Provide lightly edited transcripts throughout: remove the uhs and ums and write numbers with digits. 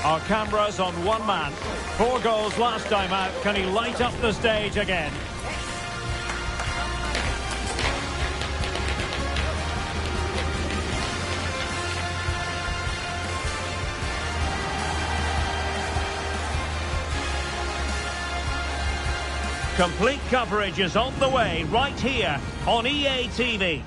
Our cameras on one man. 4 goals last time out. Can he light up the stage again? Complete coverage is on the way right here on EA TV.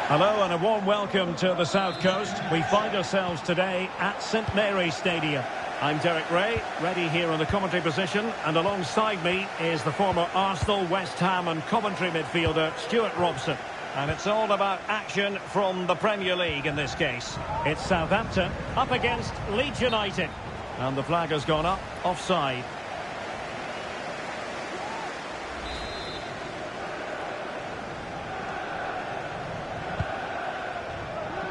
Hello and a warm welcome to the South Coast. We find ourselves today at St Mary's Stadium. I'm Derek Ray, ready here in the commentary position, and alongside me is the former Arsenal, West Ham and Coventry midfielder Stuart Robson. And it's all about action from the Premier League in this case. It's Southampton up against Leeds United. And the flag has gone up, offside.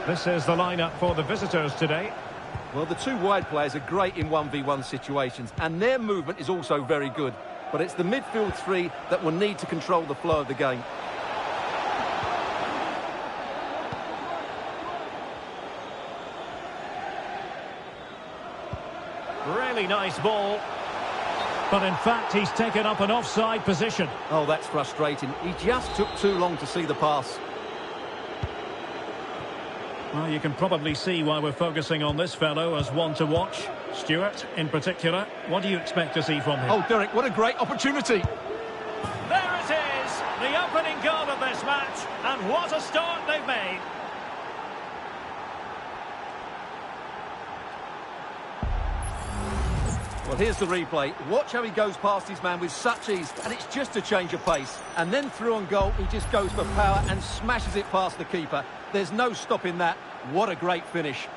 This is the lineup for the visitors today. Well, the two wide players are great in 1v1 situations, and their movement is also very good. But it's the midfield three that will need to control the flow of the game. Really nice ball. But in fact, he's taken up an offside position. Oh, that's frustrating. He just took too long to see the pass. Well, you can probably see why we're focusing on this fellow as one to watch. Stuart, in particular, what do you expect to see from him? Oh, Derek, what a great opportunity. There it is, the opening goal of this match, and what a start they've made. Well, here's the replay. Watch how he goes past his man with such ease, and it's just a change of pace. And then through on goal, he just goes for power and smashes it past the keeper. There's no stopping that. What a great finish.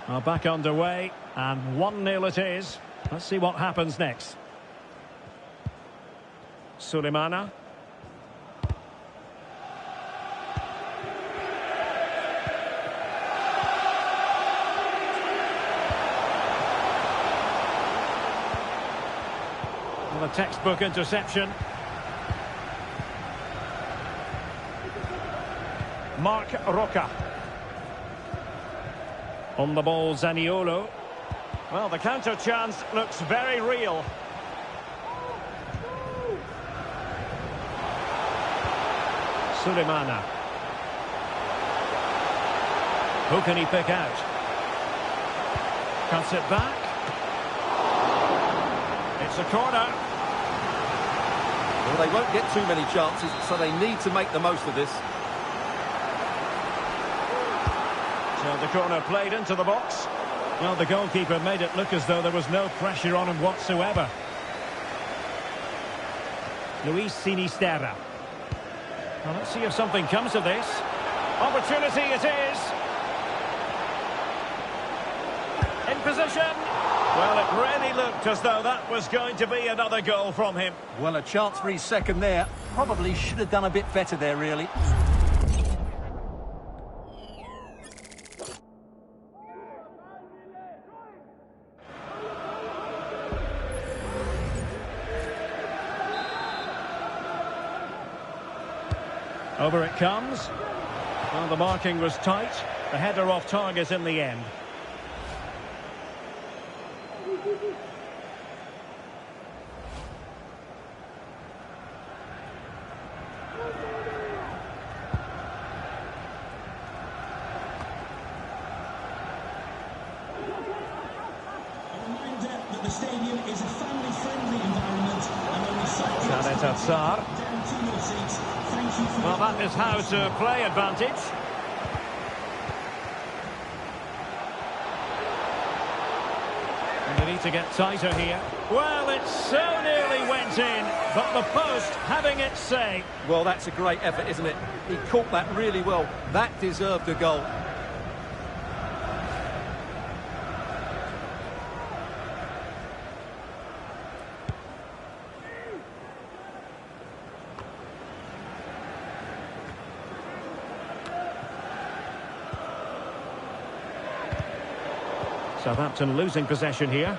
Well, back underway, and 1-0 it is. Let's see what happens next. Sulemana. Well, a textbook interception. Mark Roca. On the ball, Zaniolo. Well, the counter chance looks very real. Sulemana. Who can he pick out? Cuts it back. It's a corner. Well, they won't get too many chances, so they need to make the most of this. So the corner played into the box. Well, the goalkeeper made it look as though there was no pressure on him whatsoever. Luis Sinisterra. Well, let's see if something comes of this. Opportunity it is. In position. Well, it really looked as though that was going to be another goal from him. Well, a chance for his second there. Probably should have done a bit better there, really. Over it comes. Well, the marking was tight. The header off target in the end. The stadium is a family-friendly environment and only well, that is how to play advantage. And they need to get tighter here. Well, it so nearly went in, but the post having its say. Well, that's a great effort, isn't it? He caught that really well. That deserved a goal. Southampton losing possession here.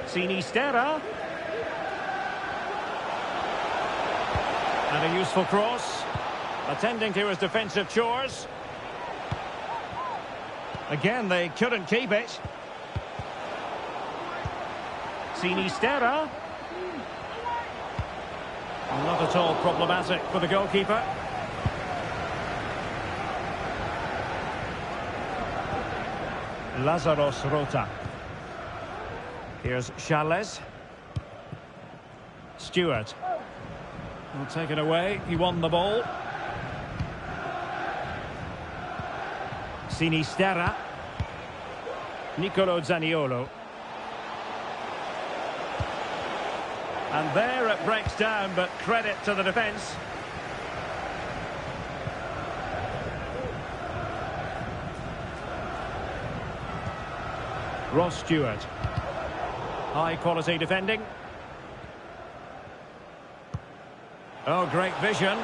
Sinisterra. And a useful cross. Attending to his defensive chores. Again, they couldn't keep it. Sinisterra. Not at all problematic for the goalkeeper. Lazaros Rota. Here's Charles. Stewart. Well, taken away. He won the ball. Sinisterra. Nicolo Zaniolo. And there it breaks down, but credit to the defence. Ross Stewart. High quality defending. Oh, great vision.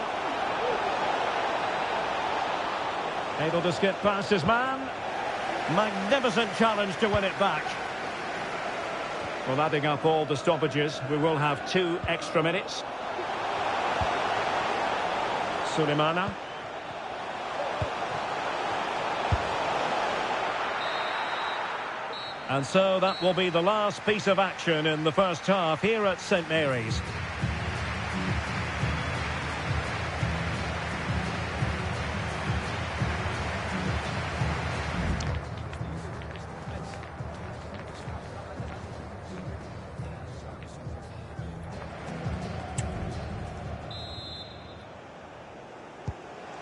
Able to skip past his man. Magnificent challenge to win it back. Well, adding up all the stoppages, we will have 2 extra minutes. Sulemana. And so that will be the last piece of action in the first half here at St Mary's.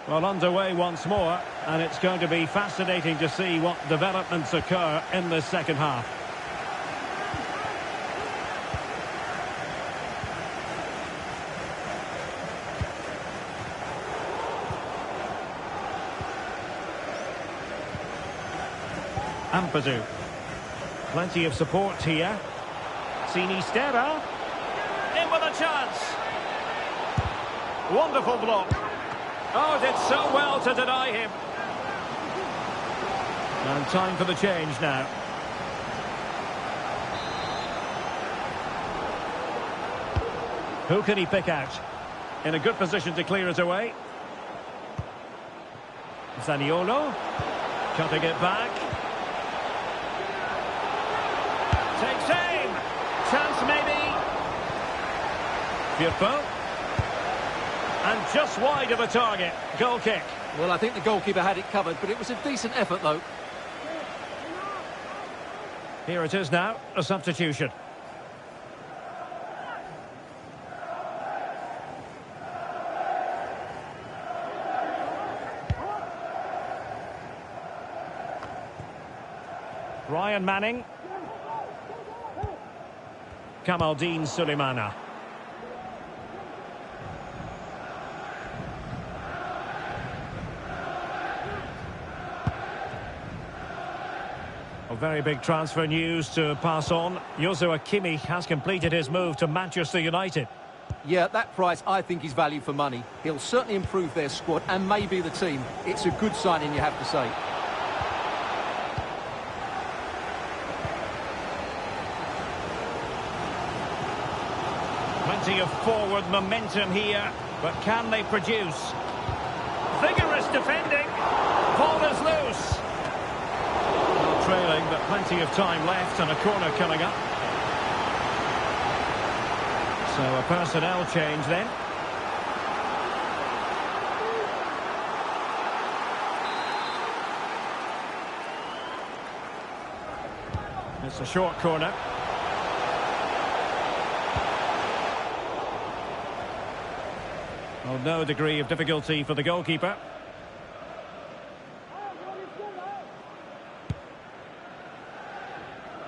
Well, underway once more, and it's going to be fascinating to see what developments occur in the second half. Ampadu. Plenty of support here. Sinisterra. In with a chance. Wonderful block. Oh, did so well to deny him. And time for the change now. Who can he pick out? In a good position to clear it away. Zaniolo. Cutting it back. Takes aim. Chance maybe. Firpo. And just wide of the target. Goal kick. Well, I think the goalkeeper had it covered, but it was a decent effort, though. Here it is now, a substitution. Ryan Manning. Kamaldeen Sulemana. Very big transfer news to pass on. Joshua Kimmich has completed his move to Manchester United. Yeah, that price I think is value for money. He'll certainly improve their squad and maybe the team. It's a good signing, you have to say. Plenty of forward momentum here, but can they produce? Vigorous defending. Ball is loose. Trailing, but plenty of time left and a corner coming up. So a personnel change then. It's a short corner. Well, no degree of difficulty for the goalkeeper.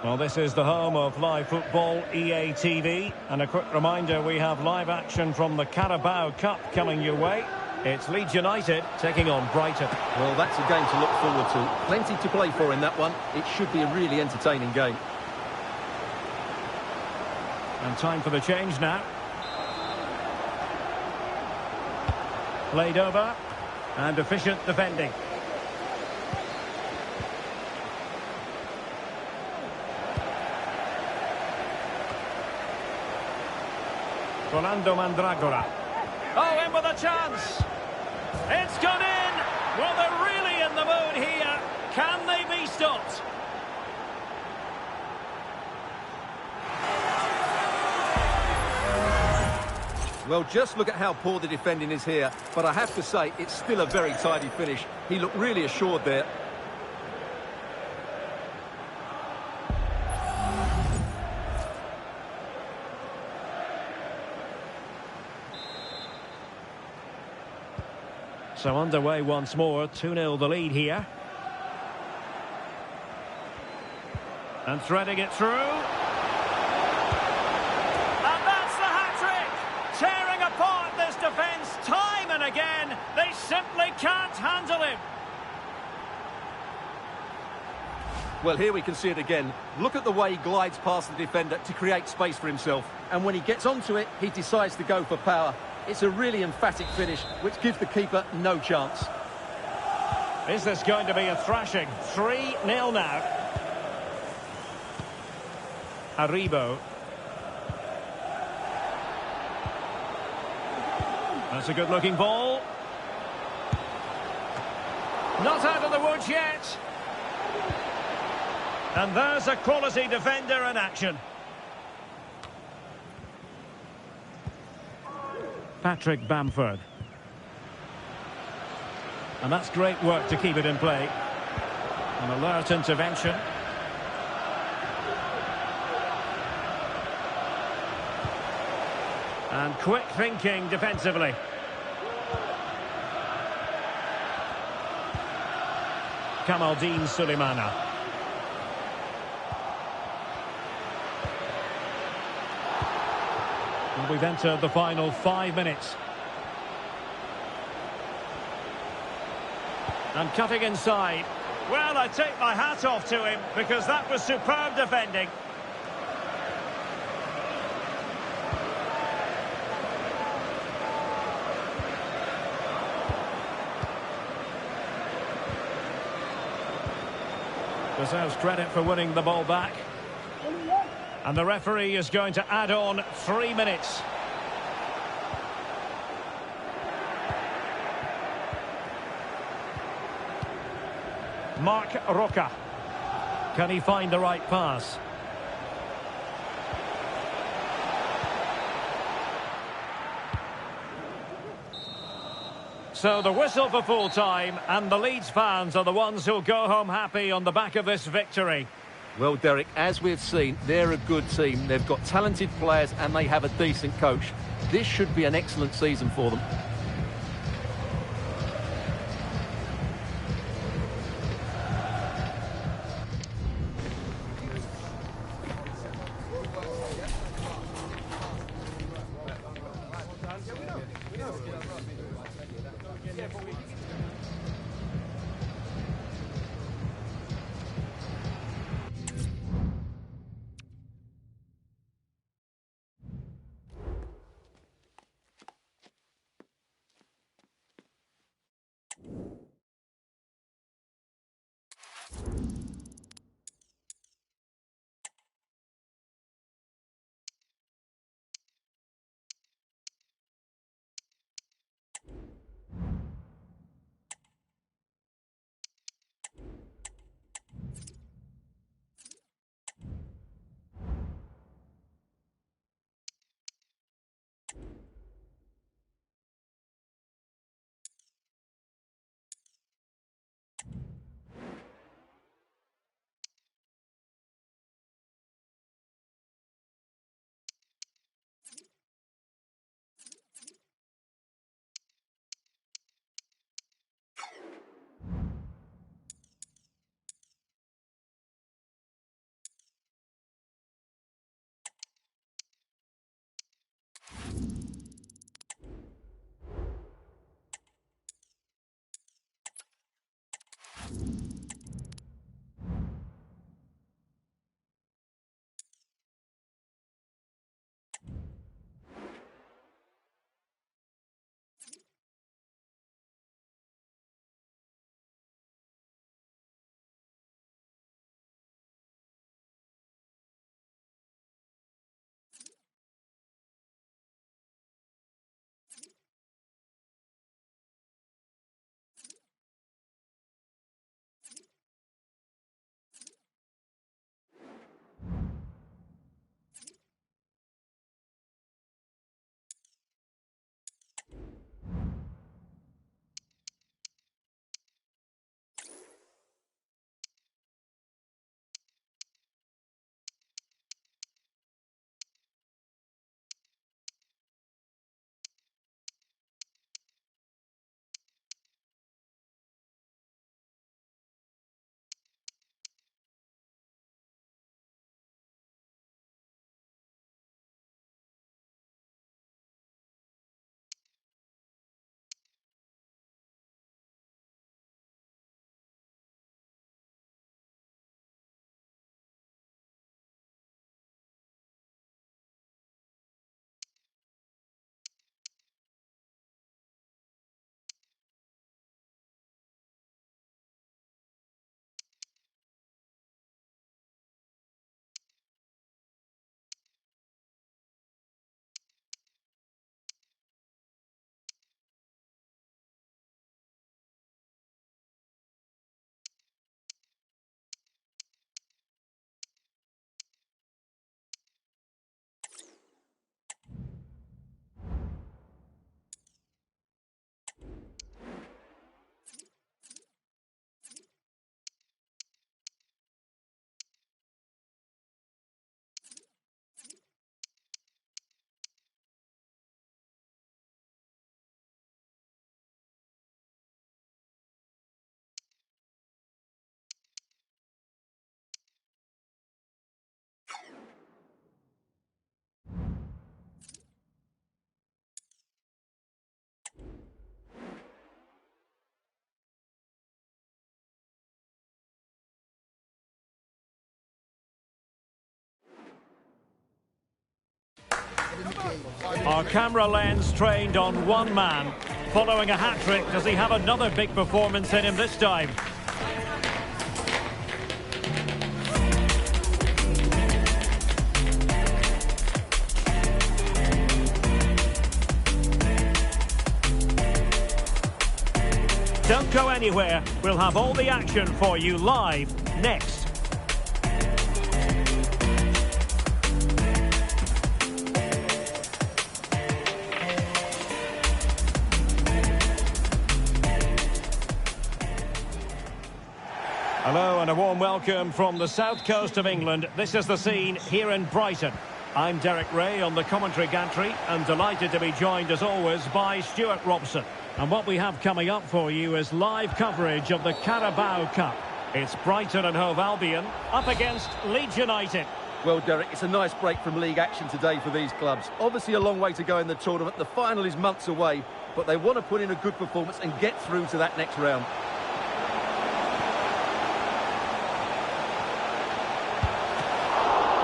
Well, this is the home of live football, EA TV. And a quick reminder, we have live action from the Carabao Cup coming your way. It's Leeds United taking on Brighton. Well, that's a game to look forward to. Plenty to play for in that one. It should be a really entertaining game. And time for the change now. Played over. And efficient defending. Rolando Mandragora. Oh, in with a chance. It's gone in. Well, they're really in the mood here. Can they be stopped? Well, just look at how poor the defending is here. But I have to say, it's still a very tidy finish. He looked really assured there. So underway once more, 2-0 the lead here. And threading it through. And that's the hat-trick! Tearing apart this defence time and again. They simply can't handle him. Well, here we can see it again. Look at the way he glides past the defender to create space for himself. And when he gets onto it, he decides to go for power. It's a really emphatic finish, which gives the keeper no chance. Is this going to be a thrashing? 3-0 now. Aribo. That's a good-looking ball. Not out of the woods yet. And there's a quality defender in action. Patrick Bamford. And that's great work to keep it in play. An alert intervention. And quick thinking defensively. Kamaldeen Sulemana. Well, we've entered the final 5 minutes. And cutting inside. Well, I take my hat off to him because that was superb defending. Deserves credit for winning the ball back. And the referee is going to add on 3 minutes. Marc Roca. Can he find the right pass? So the whistle for full time, and the Leeds fans are the ones who'll go home happy on the back of this victory. Well, Derek, as we've seen, they're a good team. They've got talented players and they have a decent coach. This should be an excellent season for them. Our camera lens trained on one man. Following a hat-trick, does he have another big performance in him this time? Don't go anywhere. We'll have all the action for you live next. Hello and a warm welcome from the south coast of England. This is the scene here in Brighton. I'm Derek Ray on the commentary gantry and delighted to be joined as always by Stuart Robson. And what we have coming up for you is live coverage of the Carabao Cup. It's Brighton and Hove Albion up against Leeds United. Well, Derek, it's a nice break from league action today for these clubs. Obviously a long way to go in the tournament. The final is months away, but they want to put in a good performance and get through to that next round.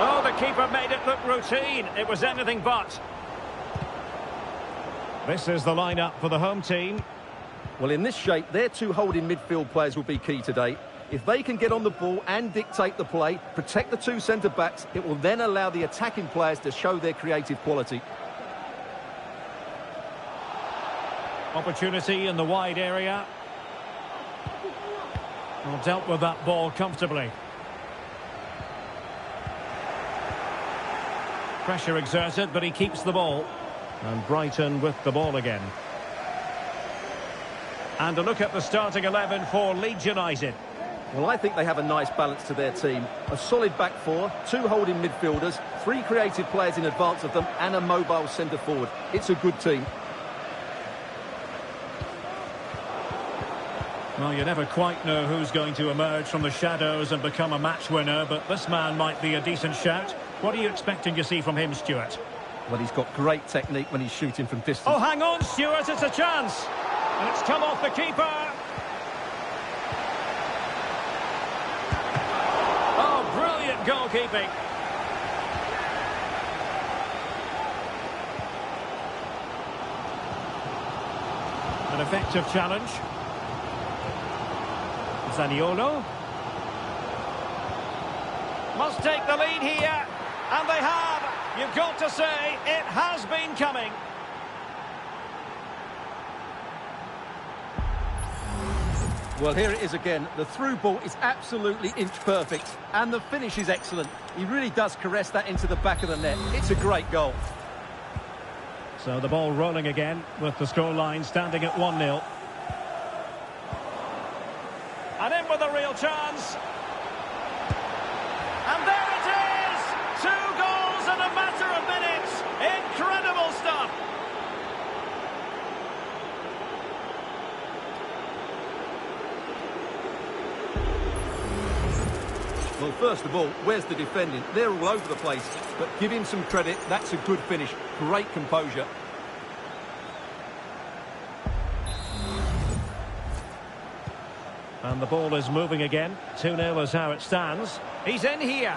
Oh, the keeper made it look routine. It was anything but. This is the lineup for the home team. Well, in this shape, their two holding midfield players will be key today. If they can get on the ball and dictate the play, protect the two centre-backs, it will then allow the attacking players to show their creative quality. Opportunity in the wide area. Well, dealt with that ball comfortably. Pressure exerted, but he keeps the ball. And Brighton with the ball again. And a look at the starting 11 for Leeds United. Well, I think they have a nice balance to their team. A solid back four, two holding midfielders, three creative players in advance of them, and a mobile centre-forward. It's a good team. Well, you never quite know who's going to emerge from the shadows and become a match winner, but this man might be a decent shout. What are you expecting to see from him, Stuart? Well, he's got great technique when he's shooting from distance. Oh, hang on, Stuart, it's a chance. And it's come off the keeper. Oh, brilliant goalkeeping. An effective challenge. Zaniolo. Must take the lead here. And they have. You've got to say, it has been coming. Well, here it is again. The through ball is absolutely inch perfect. And the finish is excellent. He really does caress that into the back of the net. It's a great goal. So the ball rolling again with the scoreline standing at 1-0. And in with a real chance. And there it is! 2 goals in a matter of minutes. Incredible stuff. Well, first of all, where's the defending? They're all over the place. But give him some credit. That's a good finish. Great composure. And the ball is moving again. 2-0 is how it stands. He's in here.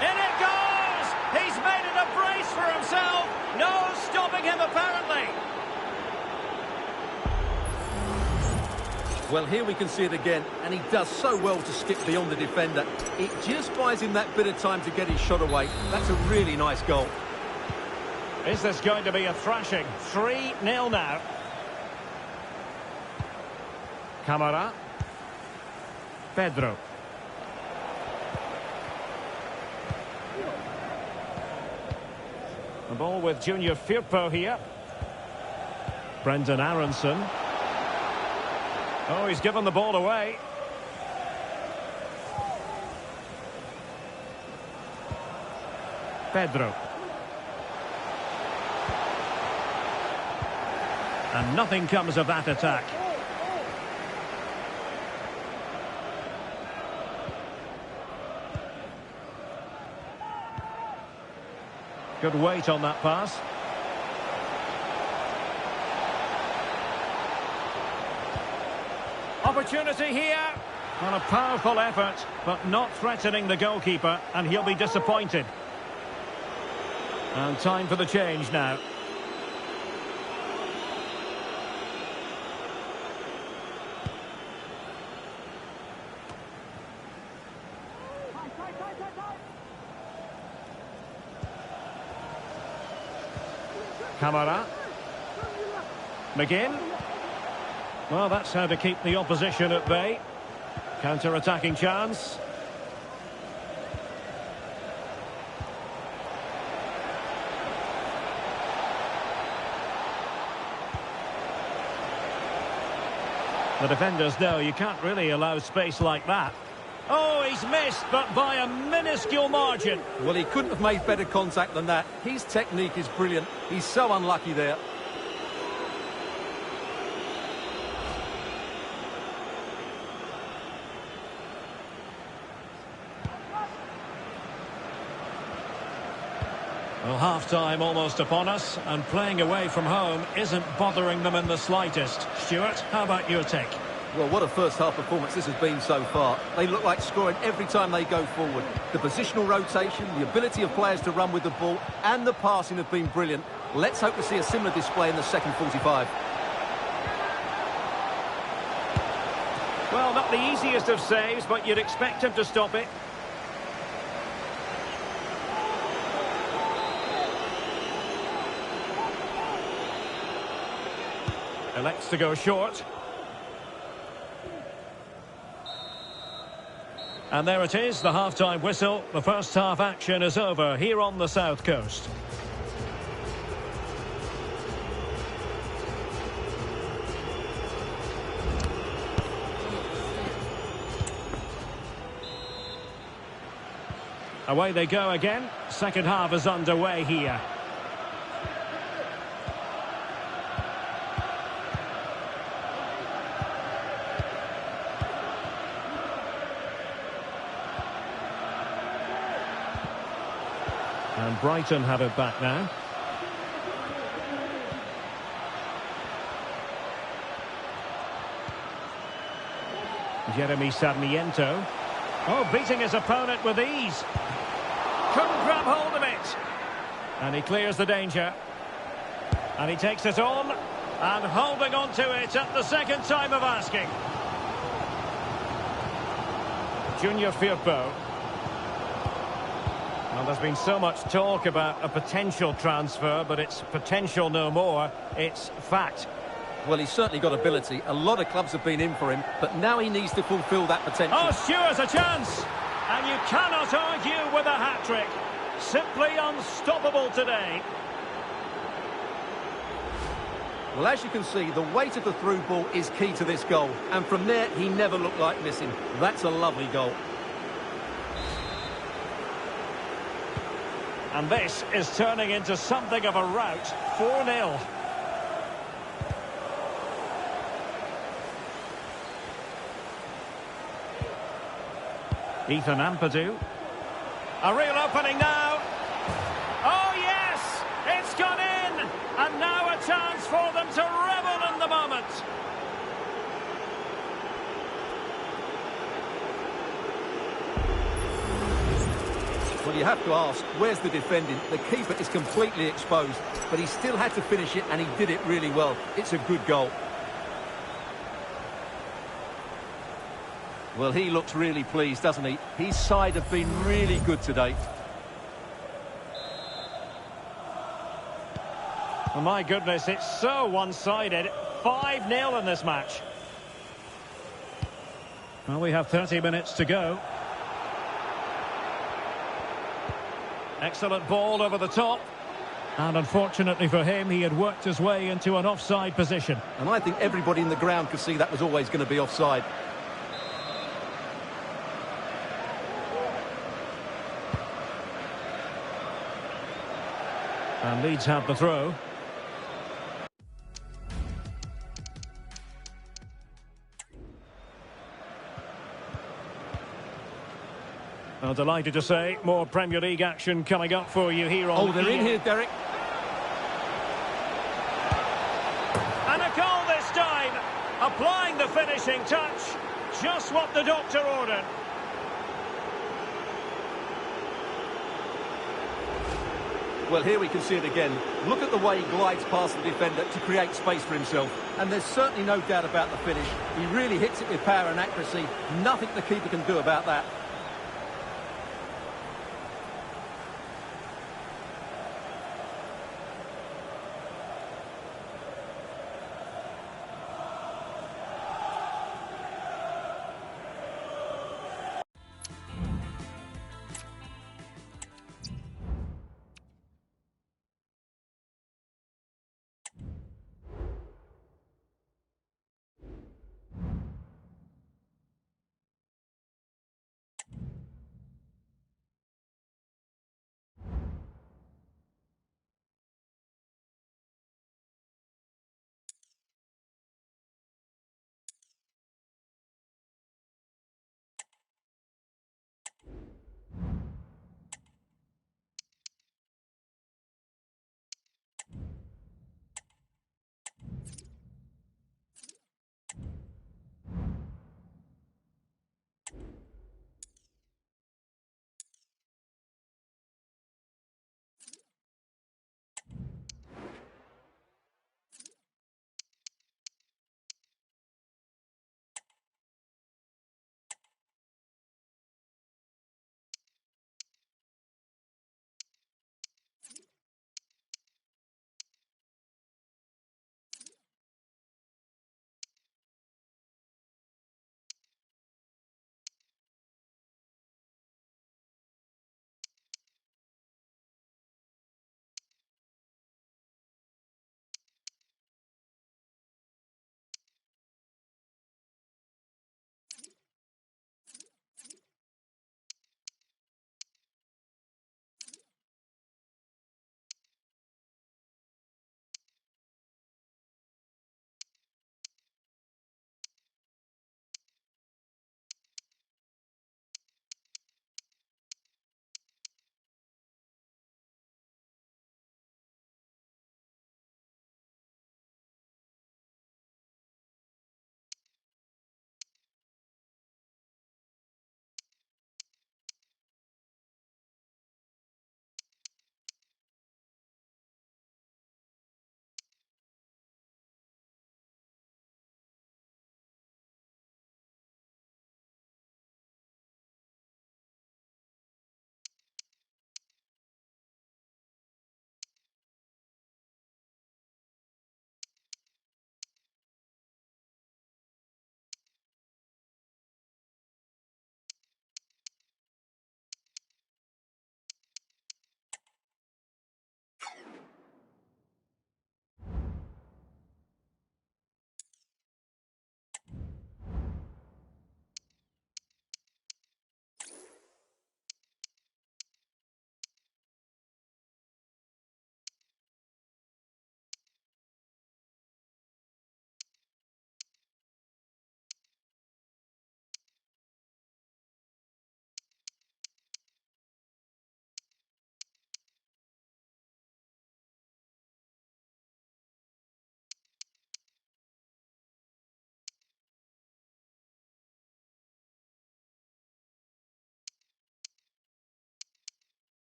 In it goes! He's made it a brace for himself. No stopping him, apparently. Well, here we can see it again, and he does so well to skip beyond the defender. It just buys him that bit of time to get his shot away. That's a really nice goal. Is this going to be a thrashing? 3-0 now. Camara. Pedro. The ball with Junior Firpo here. Brendan Aronson. Oh, he's given the ball away. Pedro. And nothing comes of that attack. Good weight on that pass. Opportunity here. Well, a powerful effort, but not threatening the goalkeeper, and he'll be disappointed. And time for the change now. Camara. McGinn. Well, that's how to keep the opposition at bay. Counter-attacking chance. The defenders know you can't really allow space like that. Oh, he's missed, but by a minuscule margin. Well, he couldn't have made better contact than that. His technique is brilliant. He's so unlucky there. Well, half-time almost upon us, and playing away from home isn't bothering them in the slightest. Stuart, how about your take? Well, what a first-half performance this has been so far. They look like scoring every time they go forward. The positional rotation, the ability of players to run with the ball, and the passing have been brilliant. Let's hope to see a similar display in the second 45. Well, not the easiest of saves, but you'd expect him to stop it. Elects to go short. And there it is, the half-time whistle. The first half action is over here on the South Coast. Away they go again. Second half is underway here. And Brighton have it back now. Jeremy Sarmiento. Oh, beating his opponent with ease. Couldn't grab hold of it. And he clears the danger. And he takes it on. And holding on to it at the second time of asking. Junior Firpo. Well, there's been so much talk about a potential transfer, but it's potential no more. It's fact. Well, he's certainly got ability. A lot of clubs have been in for him, but now he needs to fulfil that potential. Oh, Stewart's a chance! And you cannot argue with a hat-trick. Simply unstoppable today. Well, as you can see, the weight of the through ball is key to this goal. And from there, he never looked like missing. That's a lovely goal. And this is turning into something of a rout. 4-0. Ethan Ampadu. A real opening now. Oh, yes! It's gone in! And now a chance for them to revel in the moment. Well, you have to ask, where's the defending? The keeper is completely exposed, but he still had to finish it, and he did it really well. It's a good goal. Well, he looks really pleased, doesn't he? His side have been really good today. Oh, my goodness, it's so one-sided. 5-0 in this match. Well, we have 30 minutes to go. Excellent ball over the top. And unfortunately for him, he had worked his way into an offside position. And I think everybody in the ground could see that was always going to be offside. And Leeds have the throw. Well, delighted to say, more Premier League action coming up for you here on... Oh, they're in here, Derek. And a goal this time. Applying the finishing touch. Just what the doctor ordered. Well, here we can see it again. Look at the way he glides past the defender to create space for himself. And there's certainly no doubt about the finish. He really hits it with power and accuracy. Nothing the keeper can do about that.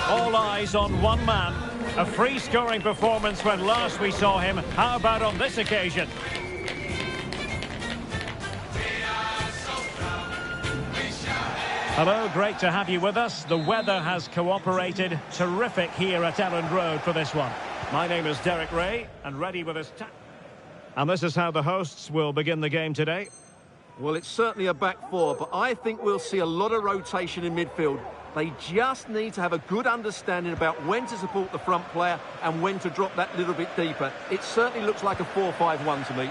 All eyes on one man. A free-scoring performance when last we saw him. How about on this occasion? Hello, great to have you with us. The weather has cooperated. Terrific here at Elland Road for this one. My name is Derek Ray, and ready with us. And this is how the hosts will begin the game today. Well, it's certainly a back four, but I think we'll see a lot of rotation in midfield. They just need to have a good understanding about when to support the front player and when to drop that little bit deeper. It certainly looks like a 4-5-1 to me.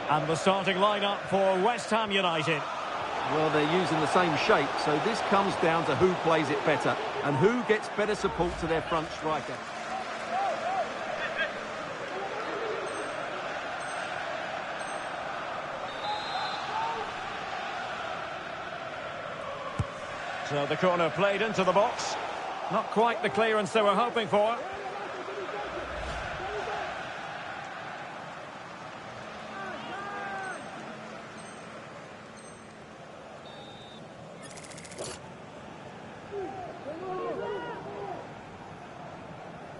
And the starting lineup for West Ham United. Well, they're using the same shape, so this comes down to who plays it better and who gets better support to their front striker. So the corner played into the box. Not quite the clearance they were hoping for.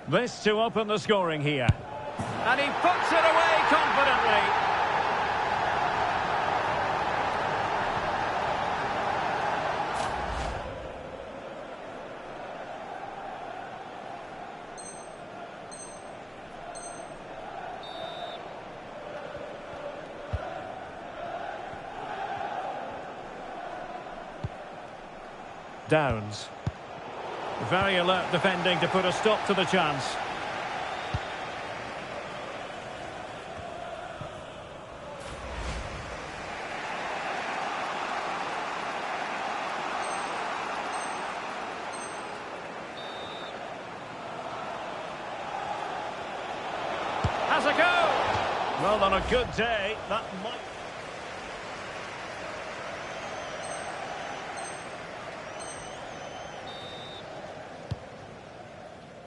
This to open the scoring here. And he puts it away confidently. Downs. Very alert defending to put a stop to the chance. Has a go! Well, on a good day, that might...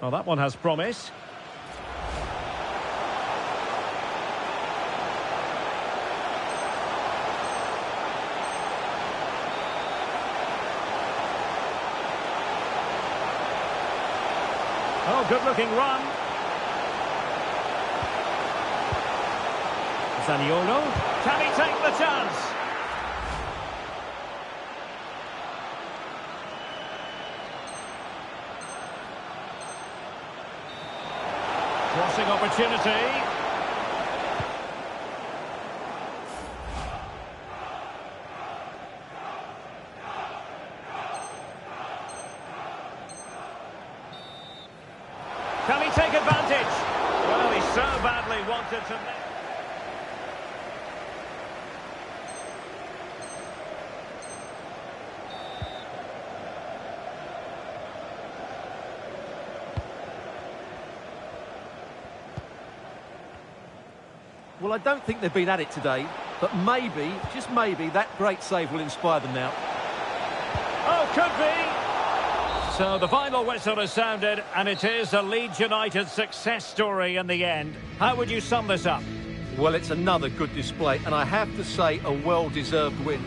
Well, that one has promise. Oh, good-looking run. Zaniolo. Can he take the chance? Crossing opportunity. Can he take advantage? Well, he so badly wanted to... Well, I don't think they've been at it today, but maybe, just maybe, that great save will inspire them now. Oh, could be! So the final whistle has sounded, and it is a Leeds United success story in the end. How would you sum this up? Well, it's another good display, and I have to say a well-deserved win.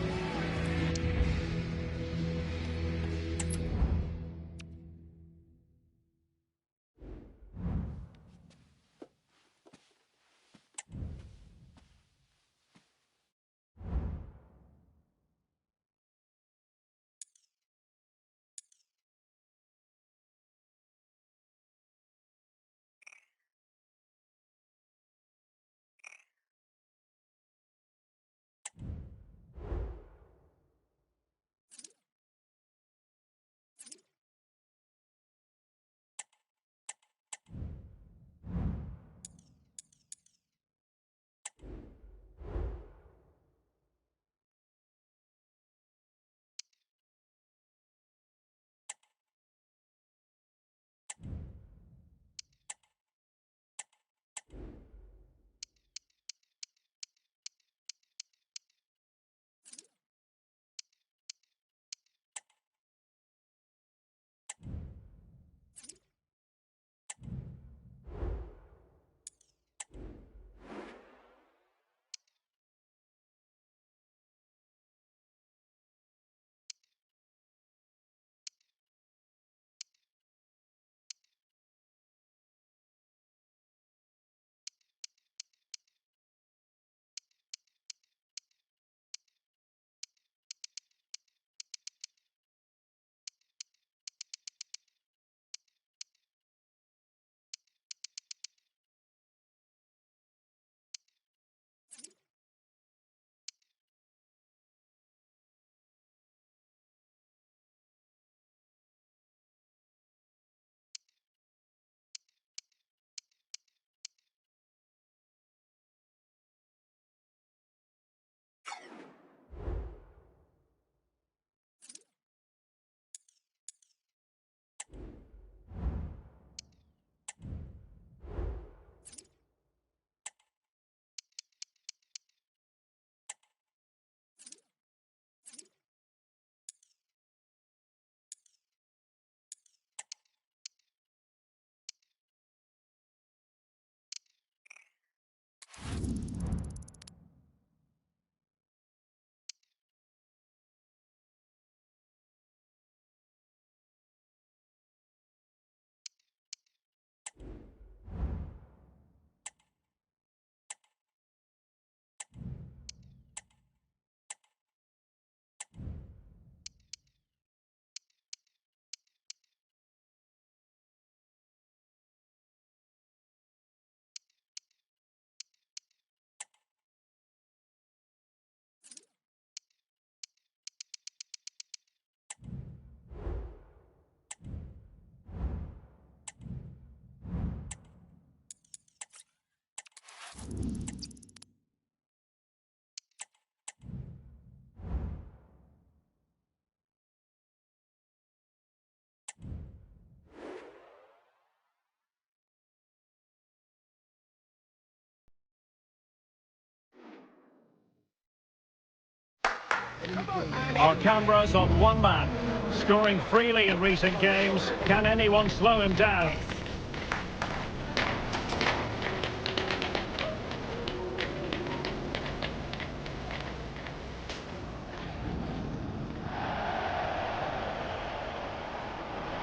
Our cameras on one man, scoring freely in recent games. Can anyone slow him down?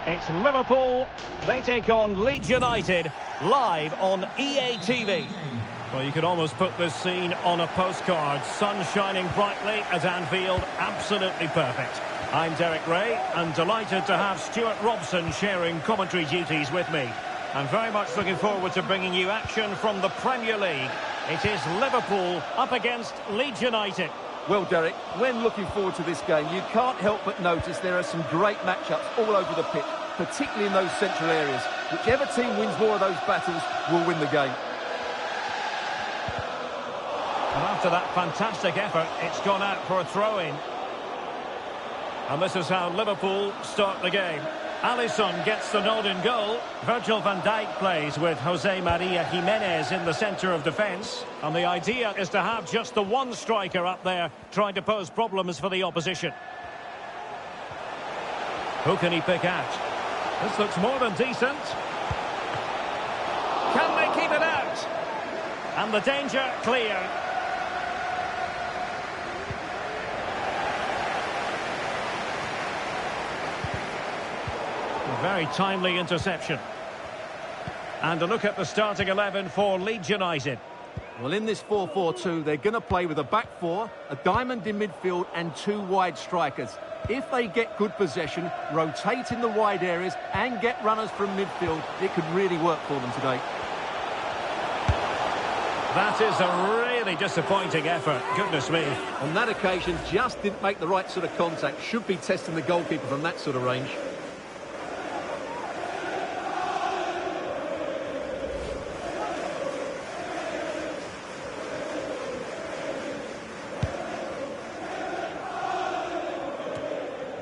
It's Liverpool. They take on Leeds United live on EA TV. Well, you could almost put this scene on a postcard. Sun shining brightly at Anfield. Absolutely perfect. I'm Derek Ray and delighted to have Stuart Robson sharing commentary duties with me. I'm very much looking forward to bringing you action from the Premier League. It is Liverpool up against Leeds United. Well, Derek, when looking forward to this game, you can't help but notice there are some great matchups all over the pitch, particularly in those central areas. Whichever team wins more of those battles will win the game. And after that fantastic effort, it's gone out for a throw-in. And this is how Liverpool start the game. Alisson gets the nod in goal. Virgil van Dijk plays with Jose Maria Jimenez in the centre of defence. And the idea is to have just the one striker up there trying to pose problems for the opposition. Who can he pick out? This looks more than decent. Can they keep it out? And the danger clear. A very timely interception. And a look at the starting 11 for Leeds United. Well, in this 4-4-2, they're going to play with a back four, a diamond in midfield and two wide strikers. If they get good possession, rotate in the wide areas and get runners from midfield, it could really work for them today. That is a really disappointing effort. Goodness me. On that occasion, just didn't make the right sort of contact. Should be testing the goalkeeper from that sort of range.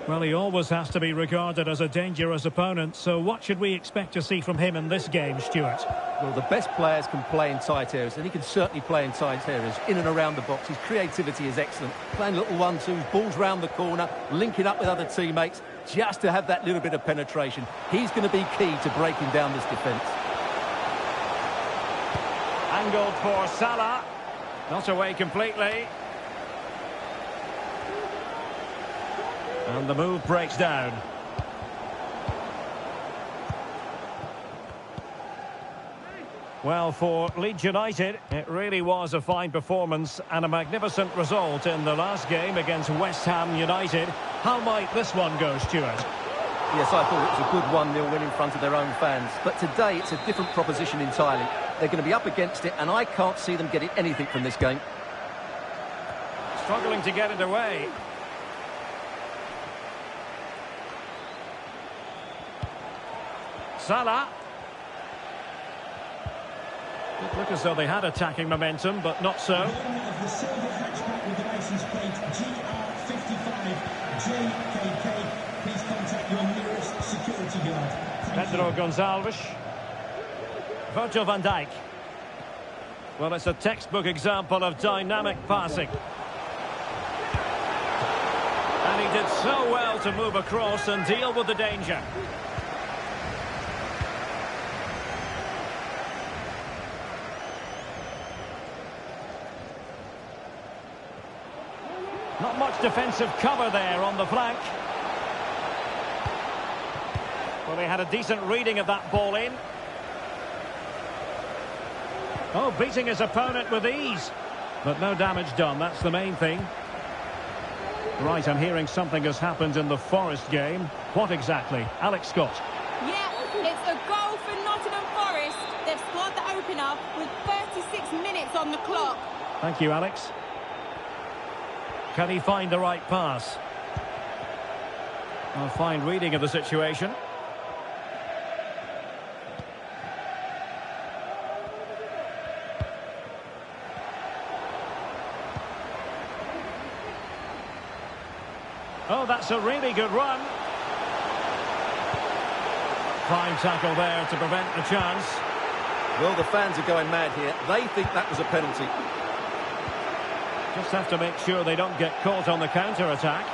Well, he always has to be regarded as a dangerous opponent, so what should we expect to see from him in this game, Stuart? Well, the best players can play in tight areas, and he can certainly play in tight areas, in and around the box. His creativity is excellent. Playing little 1-2s, balls round the corner, linking up with other teammates, just to have that little bit of penetration. He's going to be key to breaking down this defence. Angled for Salah. Not away completely. And the move breaks down. Well, for Leeds United, it really was a fine performance and a magnificent result in the last game against West Ham United. How might this one go, Stuart? Yes, I thought it was a good 1-0 win in front of their own fans. But today, it's a different proposition entirely. They're going to be up against it, and I can't see them getting anything from this game. Struggling to get it away. Salah. It looked as though they had attacking momentum, but not so. The owner of the silver hatchback with the licence plate GR55 JKK. Please contact your nearest security guard. Thank Pedro you. Gonçalves. Virgil van Dijk. Well, it's a textbook example of dynamic passing. And he did so well to move across and deal with the danger. Not much defensive cover there on the flank. Well, they had a decent reading of that ball in. Oh, beating his opponent with ease. But no damage done, that's the main thing. Right, I'm hearing something has happened in the Forest game. What exactly? Alex Scott. Yeah, it's a goal for Nottingham Forest. They've scored the opener with 36 minutes on the clock. Thank you, Alex. Can he find the right pass? A fine reading of the situation. Oh, that's a really good run. Prime tackle there to prevent the chance. Well, the fans are going mad here. They think that was a penalty. Just have to make sure they don't get caught on the counter-attack.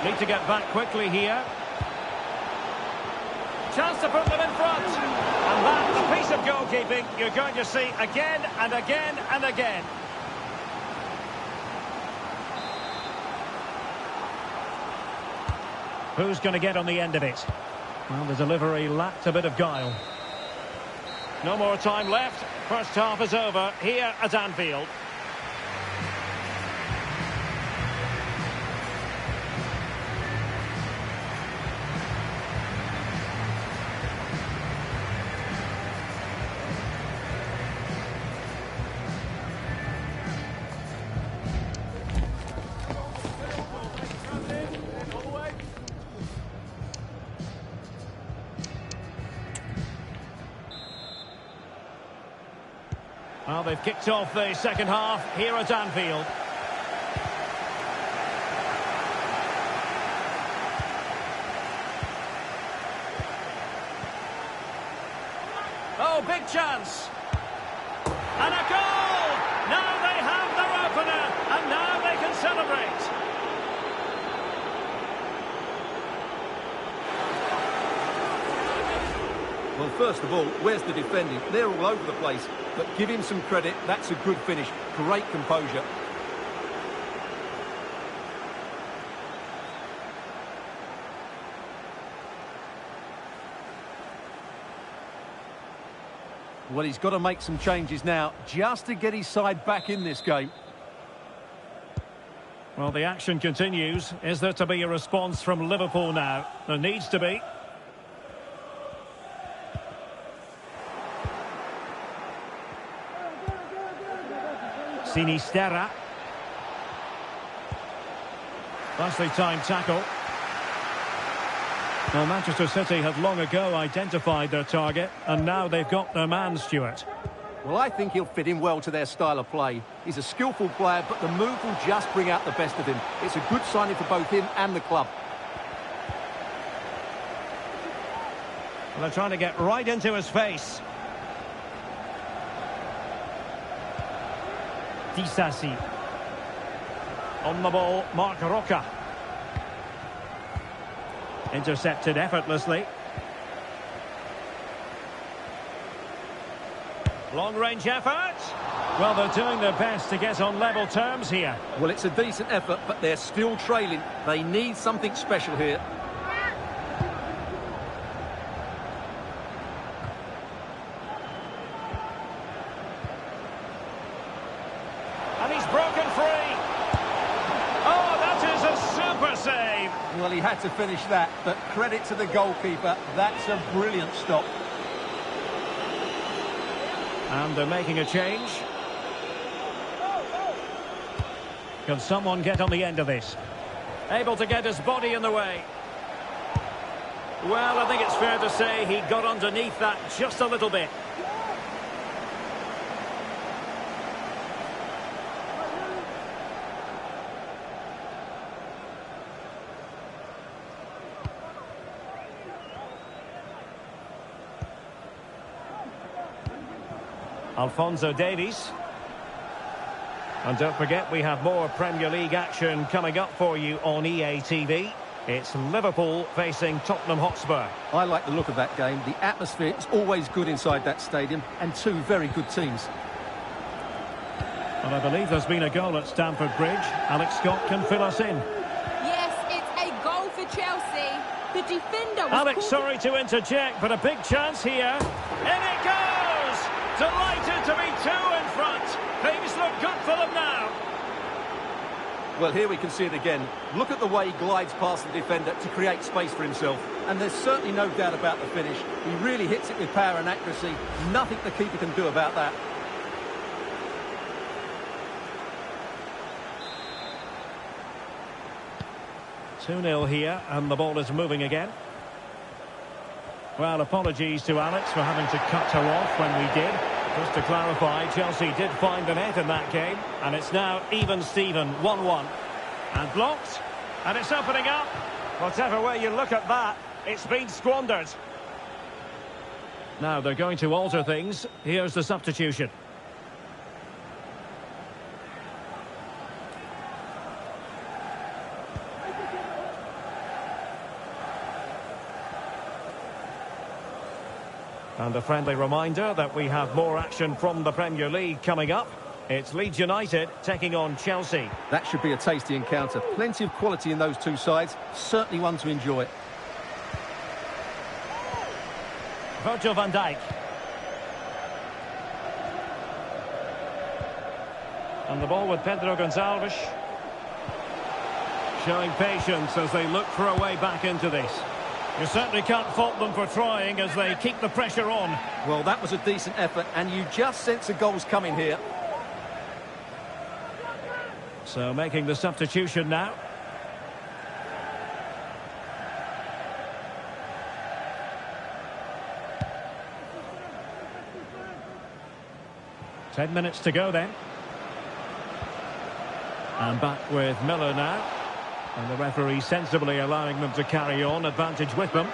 Need to get back quickly here. Chance to put them in front. And that's a piece of goalkeeping you're going to see again and again and again. Who's going to get on the end of it? Well, the delivery lacked a bit of guile. No more time left. First half is over here at Anfield. Well, they've kicked off the second half here at Anfield. Oh, big chance. And a goal! Now they have their opener, and now they can celebrate. Well, first of all, where's the defending? They're all over the place. But give him some credit, that's a good finish. Great composure. Well, he's got to make some changes now, just to get his side back in this game. Well, the action continues. Is there to be a response from Liverpool now? There needs to be. Sinisterra. Nicely timed tackle. Well, Manchester City had long ago identified their target, and now they've got their man, Stuart. Well, I think he'll fit in well to their style of play. He's a skillful player, but the move will just bring out the best of him. It's a good signing for both him and the club. Well, they're trying to get right into his face. Disasi. On the ball, Marc Roca. Intercepted effortlessly. Long-range effort. Well, they're doing their best to get on level terms here. Well, it's a decent effort, but they're still trailing. They need something special here. And he's broken free. Oh, that is a super save. Well, he had to finish that, but credit to the goalkeeper. That's a brilliant stop. And they're making a change. Can someone get on the end of this? Able to get his body in the way. Well, I think it's fair to say he got underneath that just a little bit. Alphonso Davies. And don't forget, we have more Premier League action coming up for you on EA TV. It's Liverpool facing Tottenham Hotspur. I like the look of that game. The atmosphere is always good inside that stadium, and two very good teams. And I believe there's been a goal at Stamford Bridge. Alex Scott can fill us in. Yes, it's a goal for Chelsea. The defender was Alex, sorry to interject, but a big chance here. In it goes! Delighted to be two in front. Things look good for them now. Well, here we can see it again. Look at the way he glides past the defender to create space for himself. And there's certainly no doubt about the finish. He really hits it with power and accuracy. Nothing the keeper can do about that. Two 2-0 here, and the ball is moving again. Well, apologies to Alex for having to cut her off when we did. Just to clarify, Chelsea did find the net in that game, and it's now even Steven, 1-1. And blocked, and it's opening up. Whatever way you look at that, it's been squandered. Now they're going to alter things. Here's the substitution. And a friendly reminder that we have more action from the Premier League coming up. It's Leeds United taking on Chelsea. That should be a tasty encounter. Plenty of quality in those two sides. Certainly one to enjoy. Virgil van Dijk. And the ball with Pedro Gonçalves. Showing patience as they look for a way back into this. You certainly can't fault them for trying as they keep the pressure on. Well, that was a decent effort, and you just sense the goals coming here. So making the substitution now. Ten minutes to go then. And back with Miller now. And the referee sensibly allowing them to carry on, advantage with them.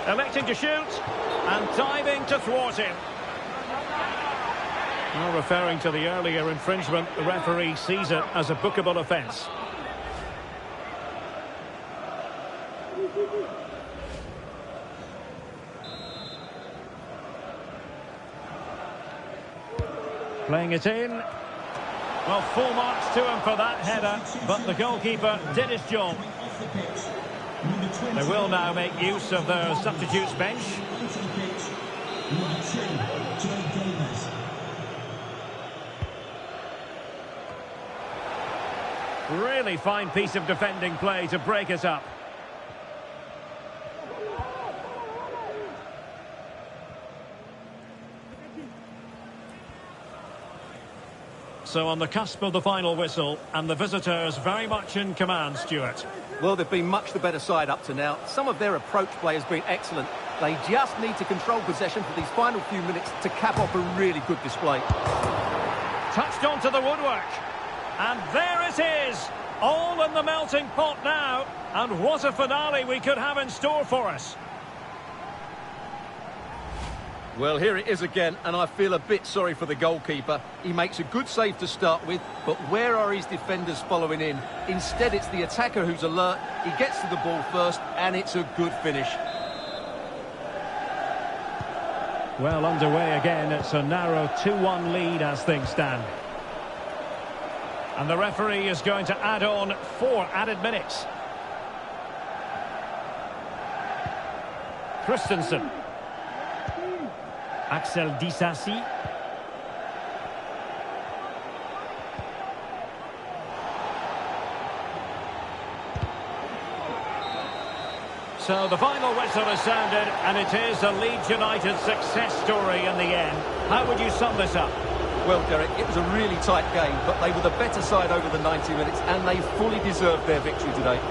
Electing to shoot, and diving to thwart him. Well, referring to the earlier infringement, the referee sees it as a bookable offence. Playing it in. Well, full marks to him for that header, but the goalkeeper did his job. They will now make use of their substitutes bench. Really fine piece of defending play to break it up. So on the cusp of the final whistle, and the visitors very much in command, Stuart. Well, they've been much the better side up to now. Some of their approach play has been excellent. They just need to control possession for these final few minutes to cap off a really good display. Touched onto the woodwork. And there it is. All in the melting pot now. And what a finale we could have in store for us. Well, here it is again, and I feel a bit sorry for the goalkeeper. He makes a good save to start with, but where are his defenders following in? Instead, it's the attacker who's alert. He gets to the ball first, and it's a good finish. Well, underway again. It's a narrow 2-1 lead as things stand. And the referee is going to add on 4 added minutes. Christensen. Axel Disasi. So the final whistle is sounded, and it is a Leeds United success story in the end. How would you sum this up? Well, Derek, it was a really tight game, but they were the better side over the 90 minutes, and they fully deserved their victory today.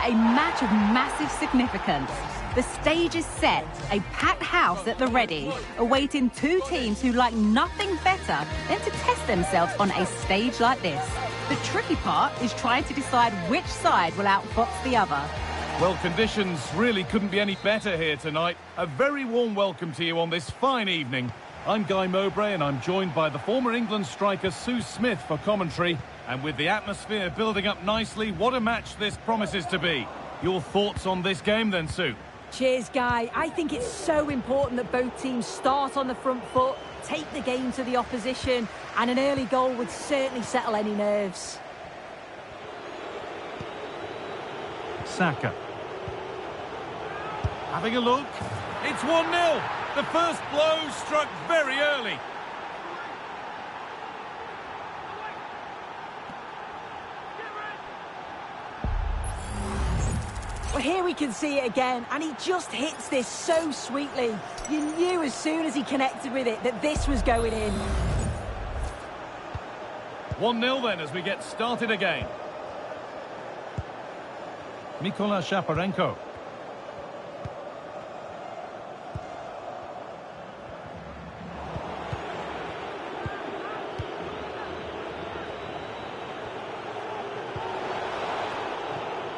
a match of massive significance. The stage is set, a packed house at the ready, awaiting two teams who like nothing better than to test themselves on a stage like this. The tricky part is trying to decide which side will outfox the other. Well, conditions really couldn't be any better here tonight. A very warm welcome to you on this fine evening. I'm Guy Mowbray and I'm joined by the former England striker Sue Smith for commentary. And with the atmosphere building up nicely, what a match this promises to be. Your thoughts on this game then, Sue? Cheers, Guy. I think it's so important that both teams start on the front foot, take the game to the opposition, and an early goal would certainly settle any nerves. Saka. Having a look. It's 1-0. The first blow struck very early. Well, here we can see it again, and he just hits this so sweetly. You knew as soon as he connected with it that this was going in. 1-0 then as we get started again. Mikola Shaparenko.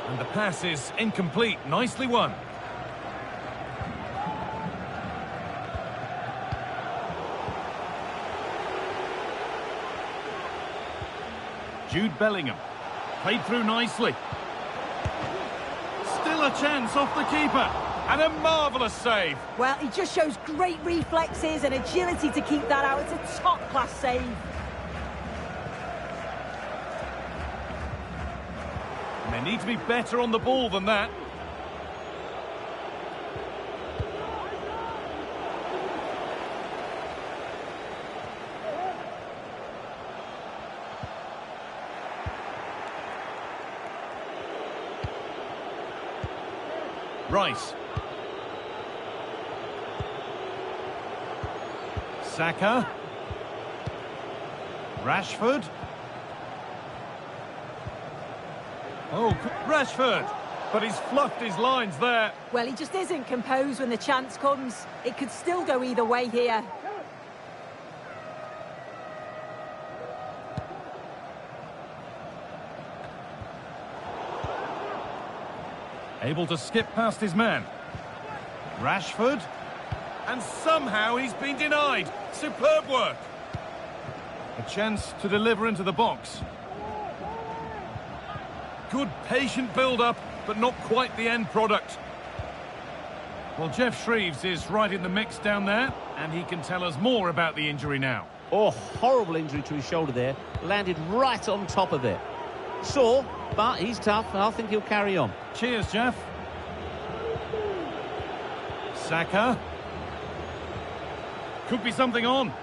And the pass is incomplete. Nicely won. Jude Bellingham. Played through nicely. Still a chance off the keeper. And a marvellous save. Well, he just shows great reflexes and agility to keep that out. It's a top-class save. And they need to be better on the ball than that. Rice. Saka. Rashford. Oh, Rashford! But he's fluffed his lines there. Well, he just isn't composed when the chance comes. It could still go either way here. Able to skip past his man. Rashford. And somehow he's been denied. Superb work. A chance to deliver into the box. Good patient build-up, but not quite the end product. Well, Jeff Shreves is right in the mix down there, and he can tell us more about the injury now. Oh, horrible injury to his shoulder there. Landed right on top of it. Sore, but he's tough, and I think he'll carry on. Cheers, Jeff. Saka. Could be something on.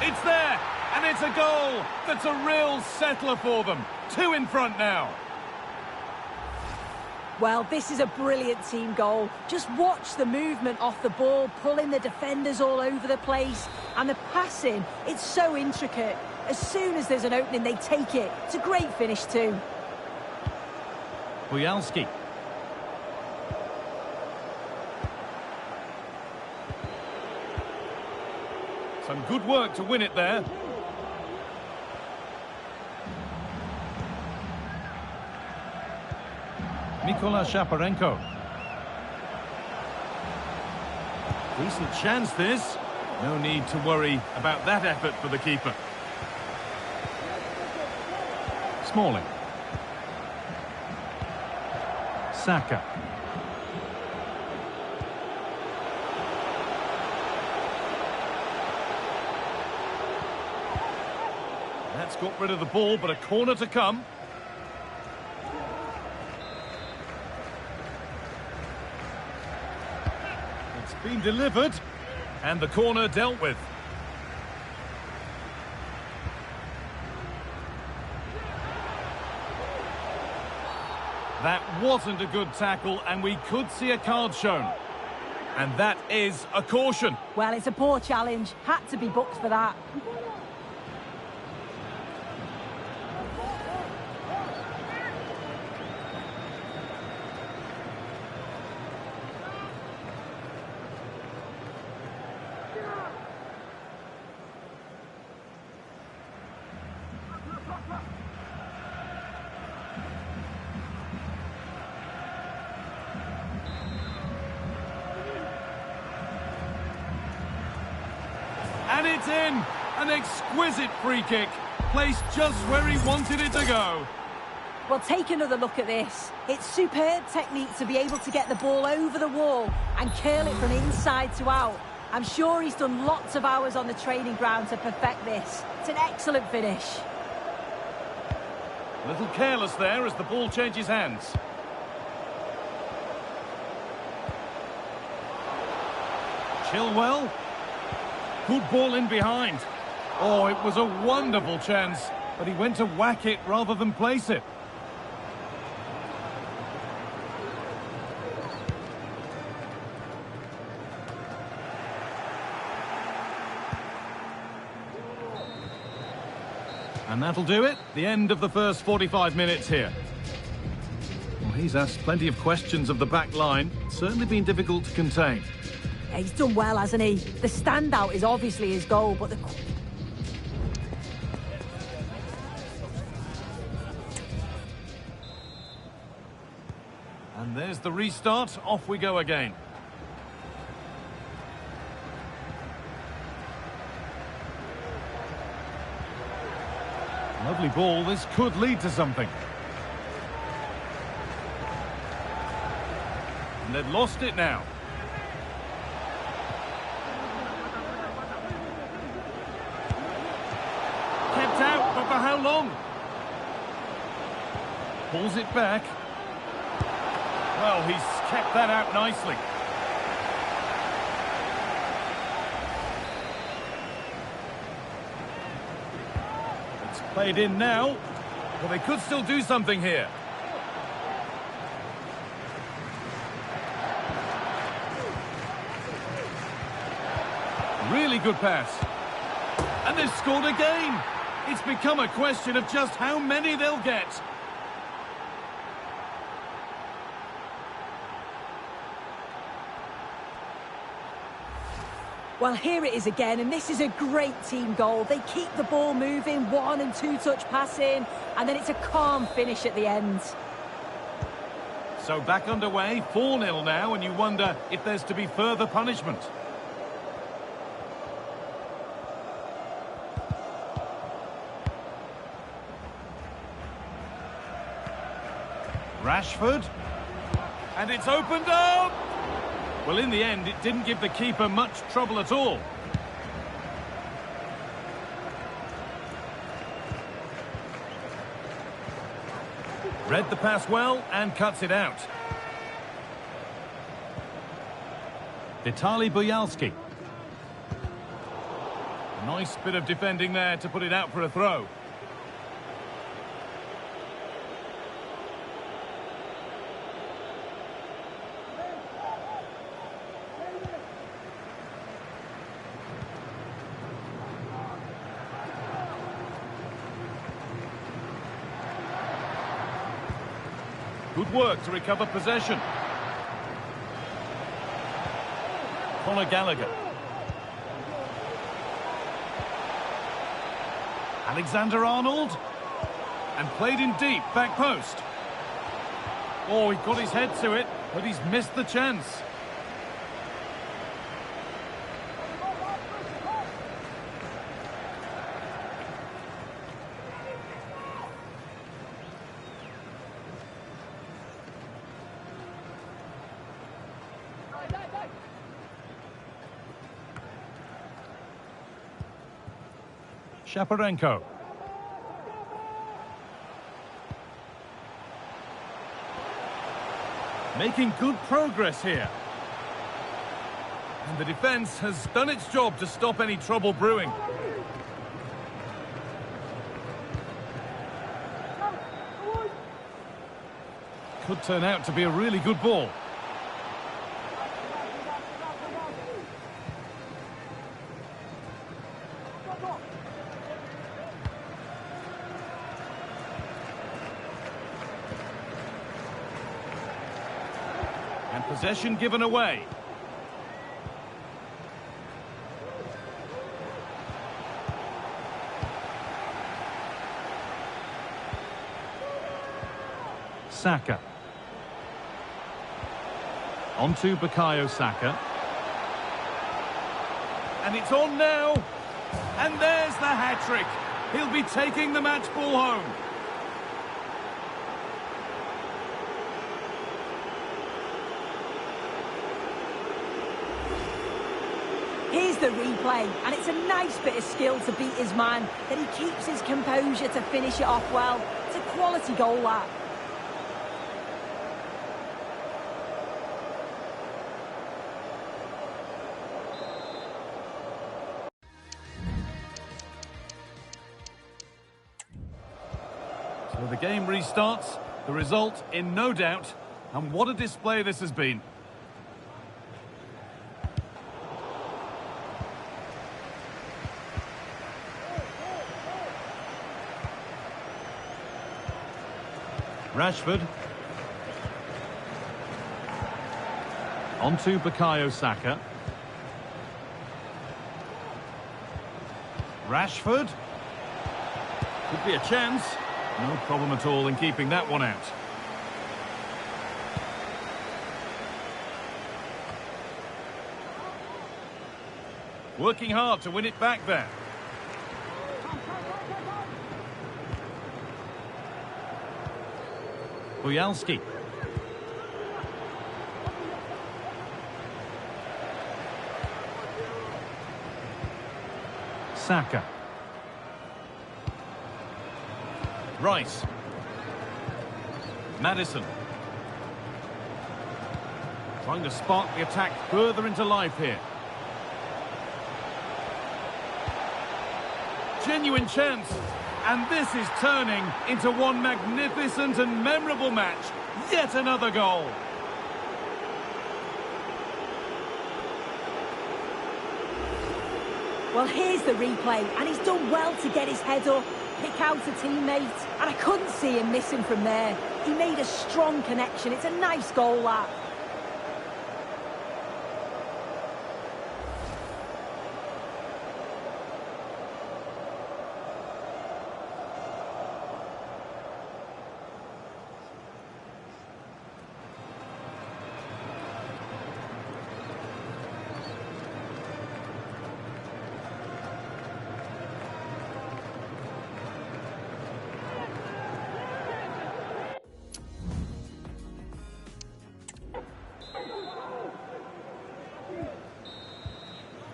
It's there, and it's a goal. That's a real settler for them. 2 in front now. Well, this is a brilliant team goal. Just watch the movement off the ball, pulling the defenders all over the place. And the passing, it's so intricate. As soon as there's an opening, they take it. It's a great finish too. Bujalski. Some good work to win it there. Mikola Shaparenko. Decent chance this. No need to worry about that effort for the keeper. Smalling. Saka. That's got rid of the ball, but a corner to come. It's been delivered, and the corner dealt with. That wasn't a good tackle, and we could see a card shown. And that is a caution. Well, it's a poor challenge. Had to be booked for that. It's in! An exquisite free kick, placed just where he wanted it to go. Well, take another look at this. It's superb technique to be able to get the ball over the wall and curl it from inside to out. I'm sure he's done lots of hours on the training ground to perfect this. It's an excellent finish. A little careless there as the ball changes hands. Chilwell. Good ball in behind. Oh, it was a wonderful chance, but he went to whack it rather than place it. And that'll do it. The end of the first 45 minutes here. Well, he's asked plenty of questions of the back line. Certainly been difficult to contain. Yeah, he's done well, hasn't he? The standout is obviously his goal, but the... And there's the restart. Off we go again. Lovely ball. This could lead to something. And they've lost it now. Kept out, but for how long? Pulls it back. Well, he's kept that out nicely. It's played in now. Well, they could still do something here. Really good pass. And they've scored again. It's become a question of just how many they'll get. Well, here it is again, and this is a great team goal. They keep the ball moving, 1 and 2 touch passing, and then it's a calm finish at the end. So back underway, 4-0 now, and you wonder if there's to be further punishment. Rashford. And it's opened up! Well, in the end, it didn't give the keeper much trouble at all. Read the pass well and cuts it out. Vitaly Buyalski. Nice bit of defending there to put it out for a throw. Good work to recover possession. Conor Gallagher. Alexander-Arnold. And played in deep, back post. Oh, he got his head to it, but he's missed the chance. Shaparenko. Making good progress here. And the defence has done its job to stop any trouble brewing. Could turn out to be a really good ball. And possession given away. Saka. On to Bukayo Saka. And it's on now. And there's the hat-trick. He'll be taking the match ball home. Here's the replay, and it's a nice bit of skill to beat his man, that he keeps his composure to finish it off well. It's a quality goal, that. So the game restarts, the result in no doubt, and what a display this has been. Rashford. On to Bukayo Saka. Rashford. Could be a chance. No problem at all in keeping that one out. Working hard to win it back there. Bojalski. Saka. Rice. Maddison. Trying to spark the attack further into life here. Genuine chance. And this is turning into one magnificent and memorable match. Yet another goal. Well, here's the replay, and he's done well to get his head up, pick out a teammate, and I couldn't see him missing from there. He made a strong connection. It's a nice goal, that.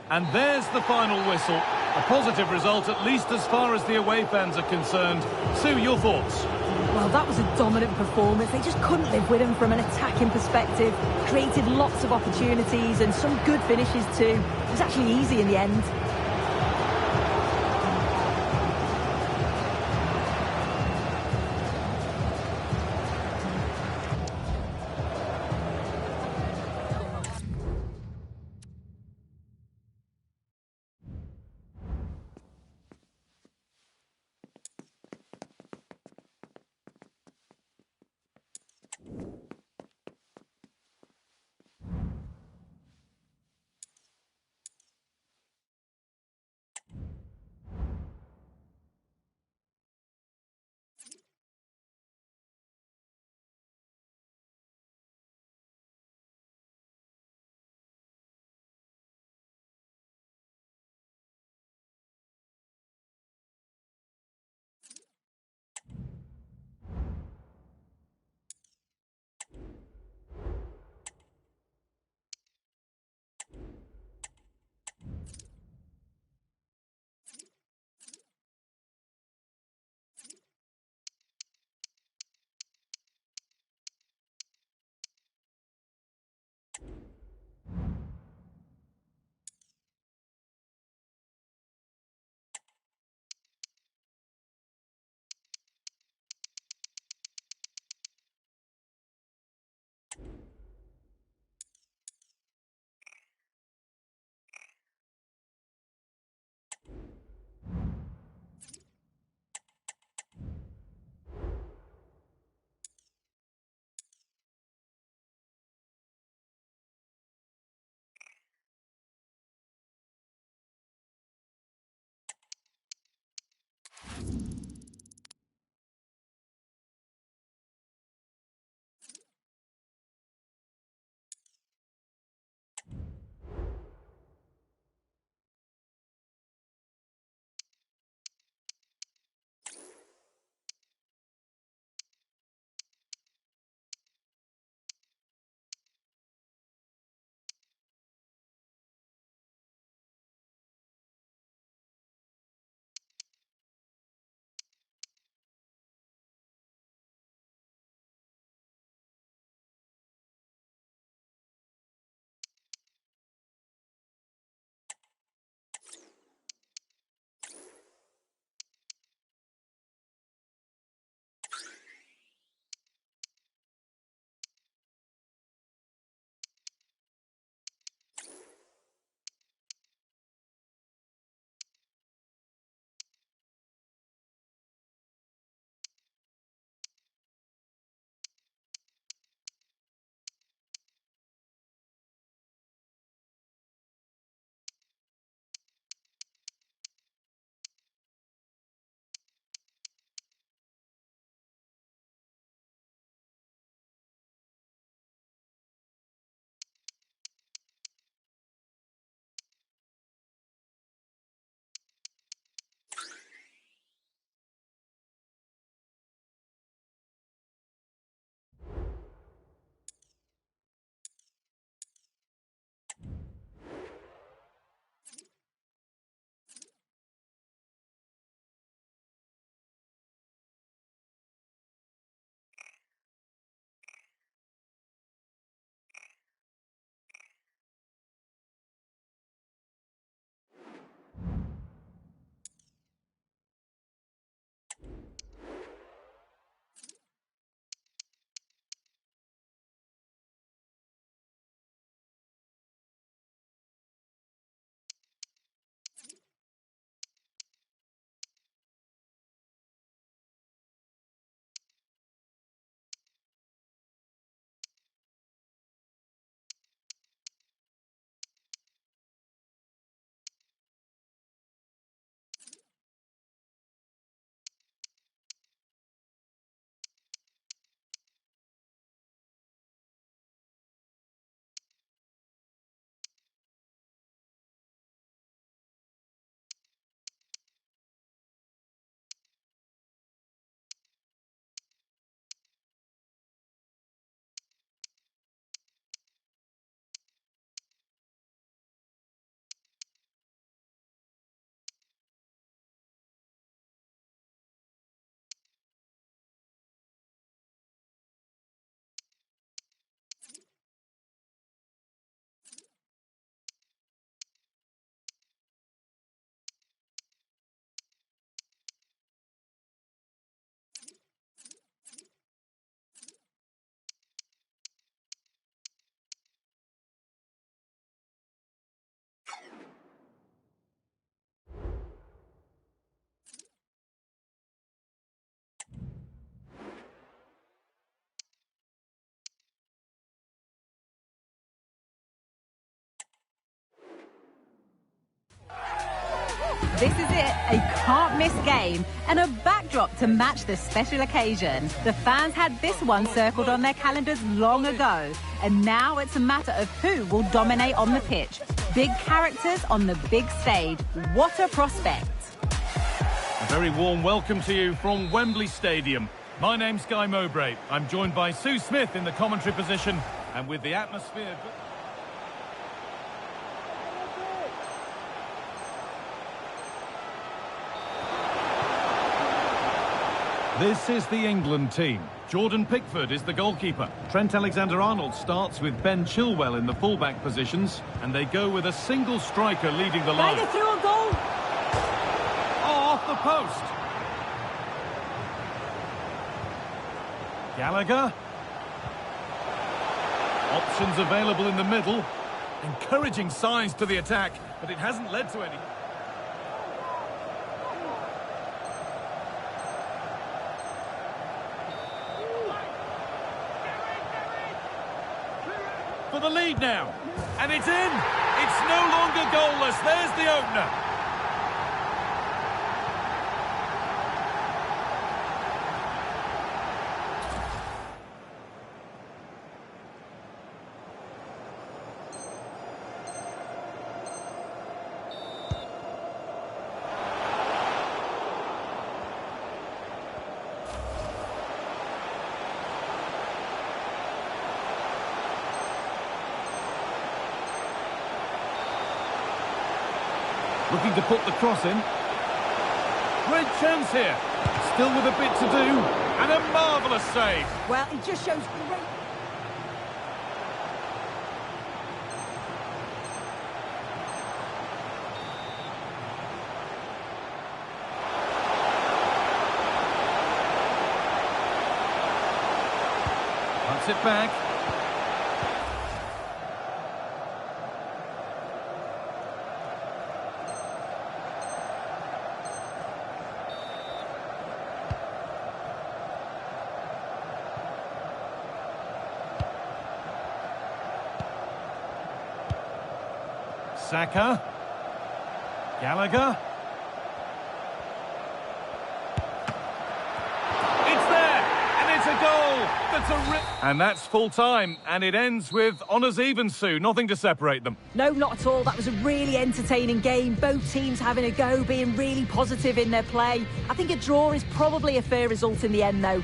And there's the final whistle. A positive result, at least as far as the away fans are concerned. Sue, your thoughts? Well, that was a dominant performance. They just couldn't live with him from an attacking perspective. Created lots of opportunities and some good finishes too. It was actually easy in the end. This is it, a can't-miss game and a backdrop to match the special occasion. The fans had this one circled on their calendars long ago, and now it's a matter of who will dominate on the pitch. Big characters on the big stage. What a prospect. A very warm welcome to you from Wembley Stadium. My name's Guy Mowbray. I'm joined by Sue Smith in the commentary position, and with the atmosphere... This is the England team. Jordan Pickford is the goalkeeper. Trent Alexander-Arnold starts with Ben Chilwell in the fullback positions, and they go with a single striker leading the line. Through a goal. Oh, off the post. Gallagher. Options available in the middle. Encouraging signs to the attack, but it hasn't led to any. For the lead now, and it's in. It's no longer goalless. There's the opener. Looking to put the cross in. Great chance here. Still with a bit to do. And a marvellous save. Well, it just shows great... Puts it back. Saka. Gallagher. It's there, and it's a goal. And that's full time, and it ends with honours even, Sue. Nothing to separate them. No, not at all. That was a really entertaining game. Both teams having a go, being really positive in their play. I think a draw is probably a fair result in the end, though.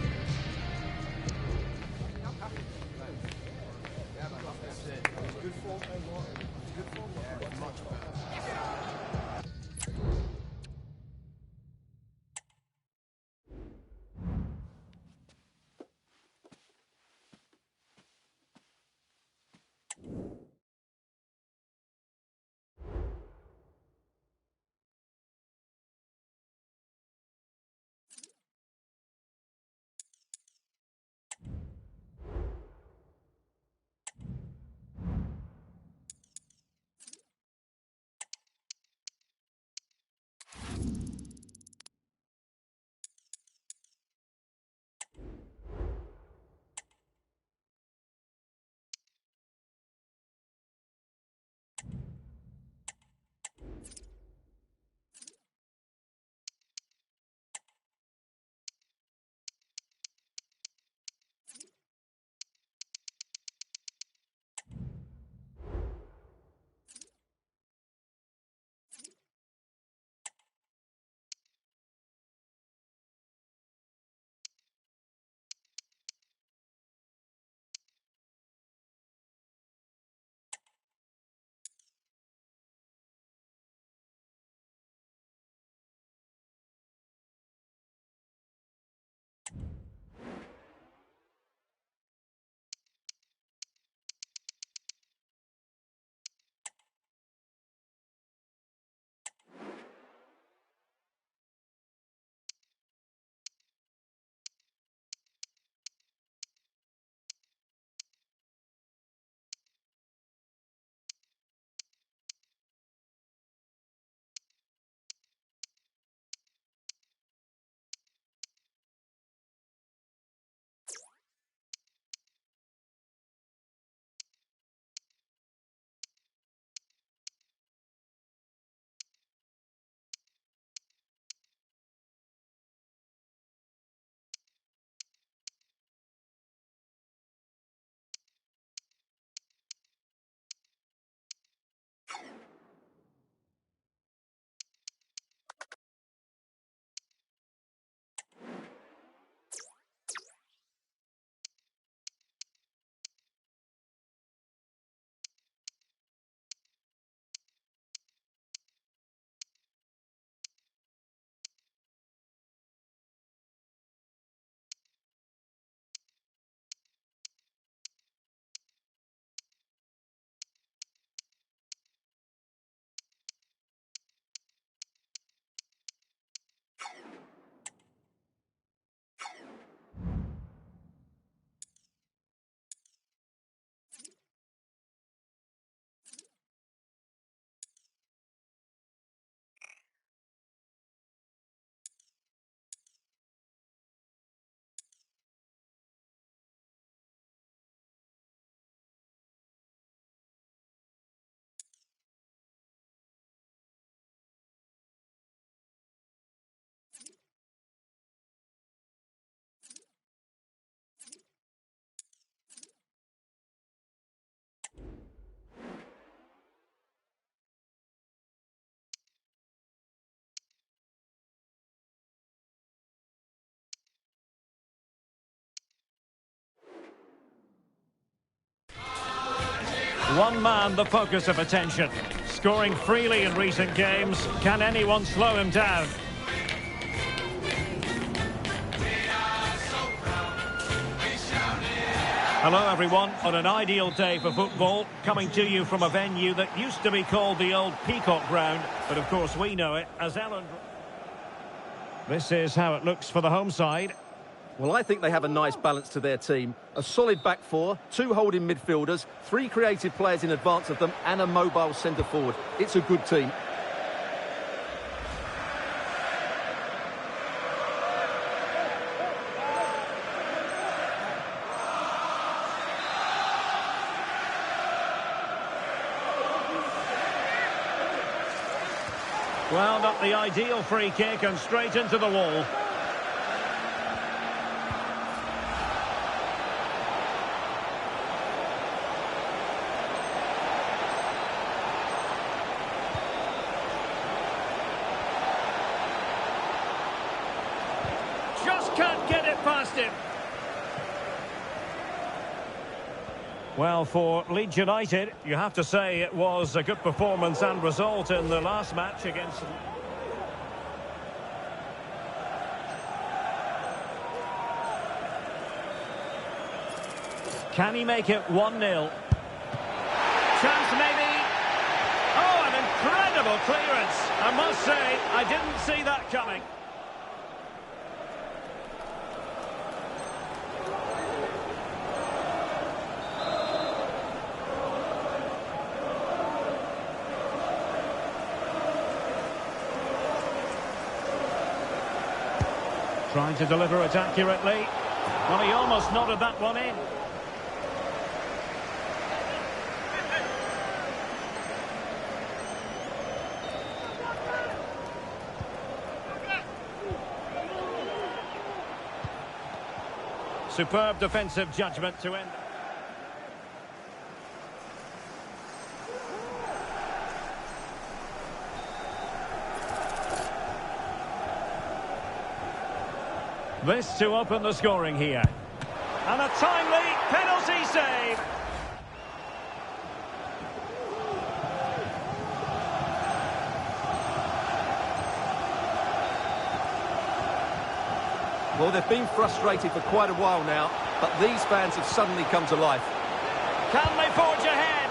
One man the focus of attention. Scoring freely in recent games. Can anyone slow him down? Hello everyone, on an ideal day for football, coming to you from a venue that used to be called the old Peacock Ground, but of course we know it as Ellen. This is how it looks for the home side. Well, I think they have a nice balance to their team. A solid back four, 2 holding midfielders, 3 creative players in advance of them, and a mobile centre-forward. It's a good team. Well, not the ideal free kick and straight into the wall. Just can't get it past him. Well, for Leeds United, you have to say it was a good performance and result in the last match against... Can he make it 1-0? Chance maybe. Oh, an incredible clearance. I must say, I didn't see that coming. Trying to deliver it accurately. Well, he almost nodded that one in. Superb defensive judgment to end. This to open the scoring here. And a timely penalty save. Well, they've been frustrated for quite a while now, but these fans have suddenly come to life. Can they forge ahead?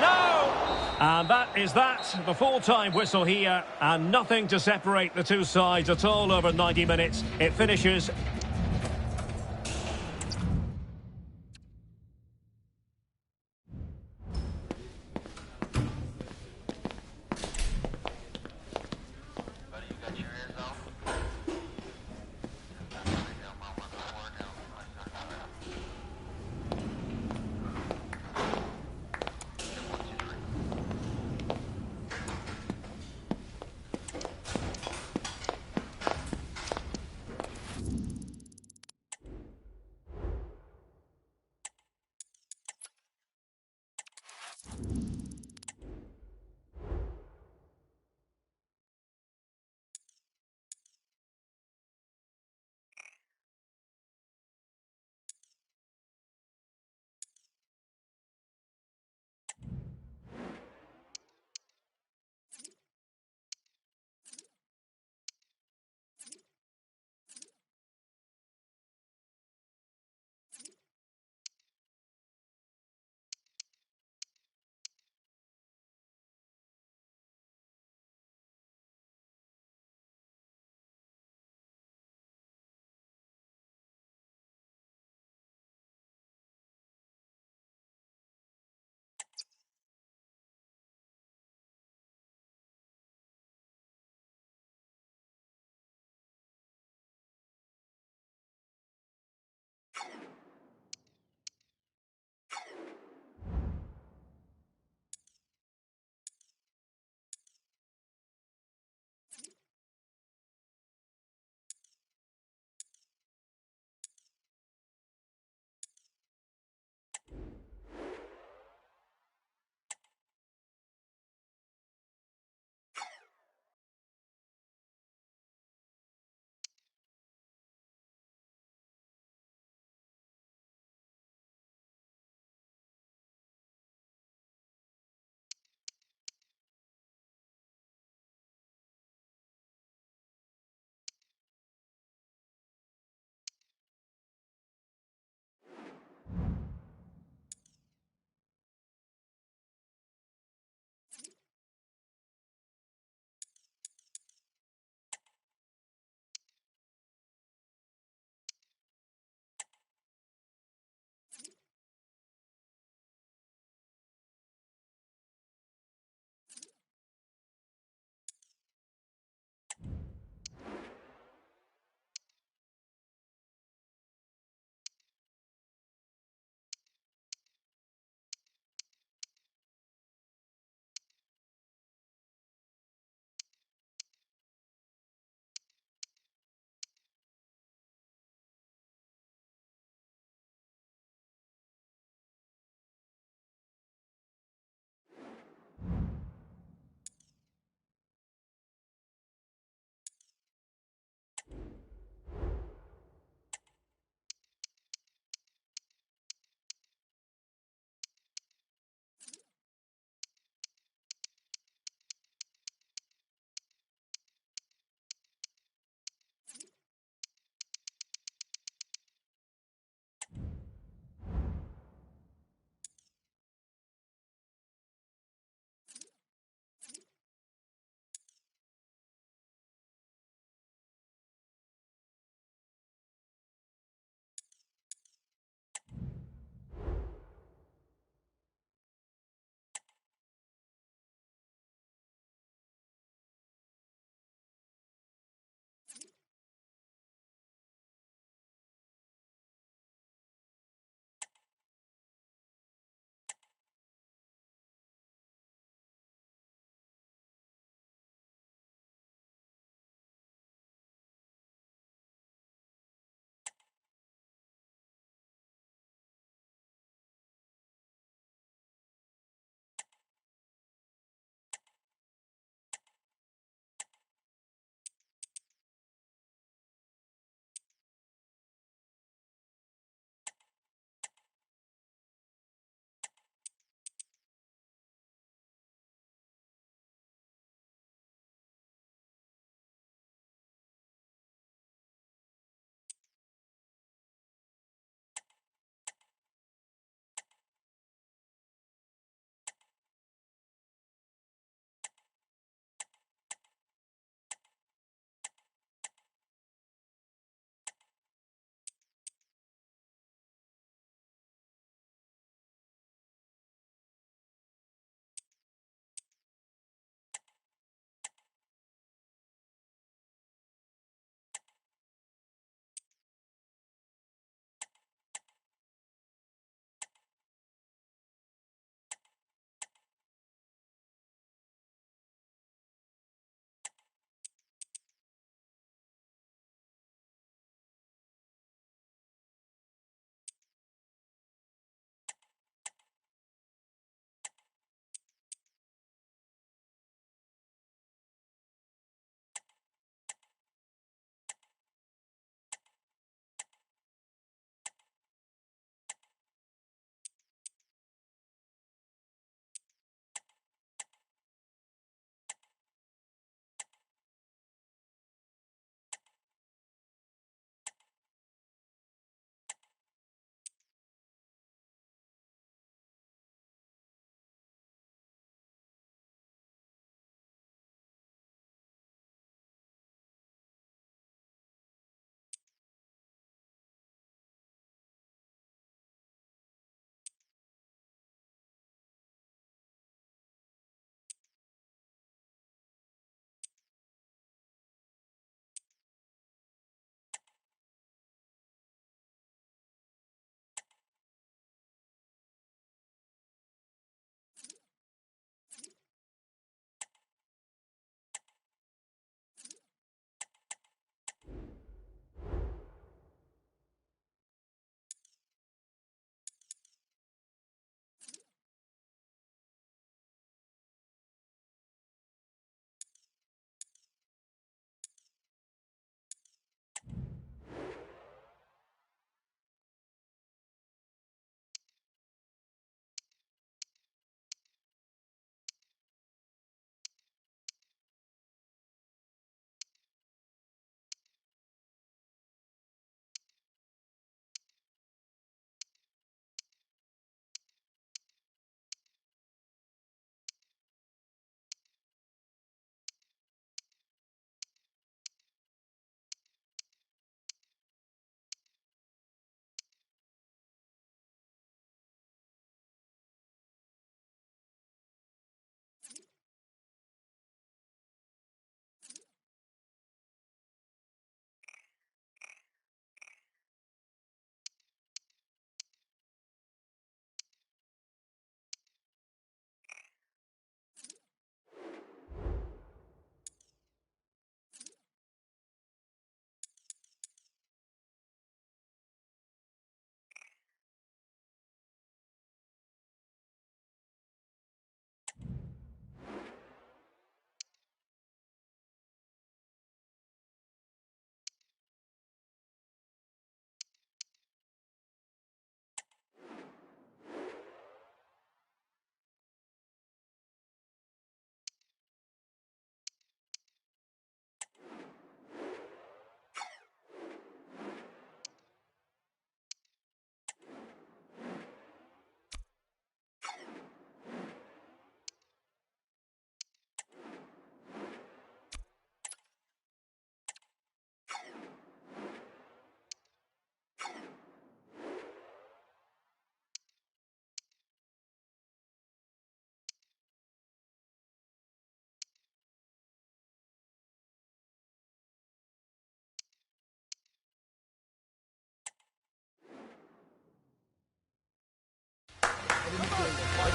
No! And that is that. The full-time whistle here, and nothing to separate the two sides at all over 90 minutes. It finishes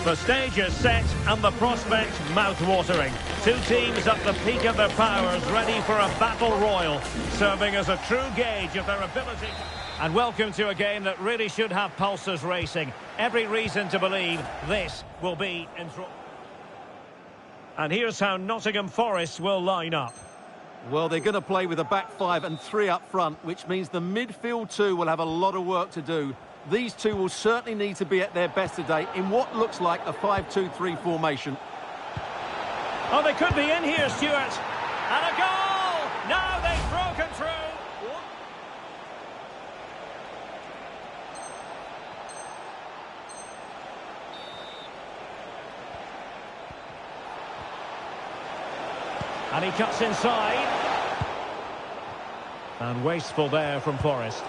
The stage is set and the prospect mouth-watering. Two teams at the peak of their powers, ready for a battle royal, serving as a true gauge of their ability. And welcome to a game that really should have pulses racing. Every reason to believe this will be in trouble. And here's how Nottingham Forest will line up. Well, they're going to play with a back five and three up front, which means the midfield two will have a lot of work to do. These two will certainly need to be at their best today in what looks like a 5-2-3 formation. Oh, they could be in here, Stuart. And a goal! Now they've broken through. And he cuts inside. And wasteful there from Forest.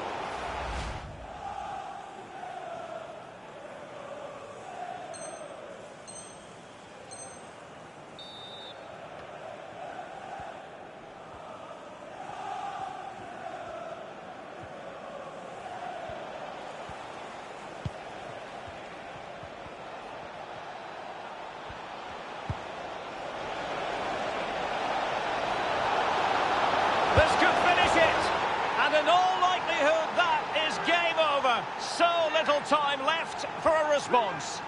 This could finish it, and in all likelihood that is game over. So little time left for a response.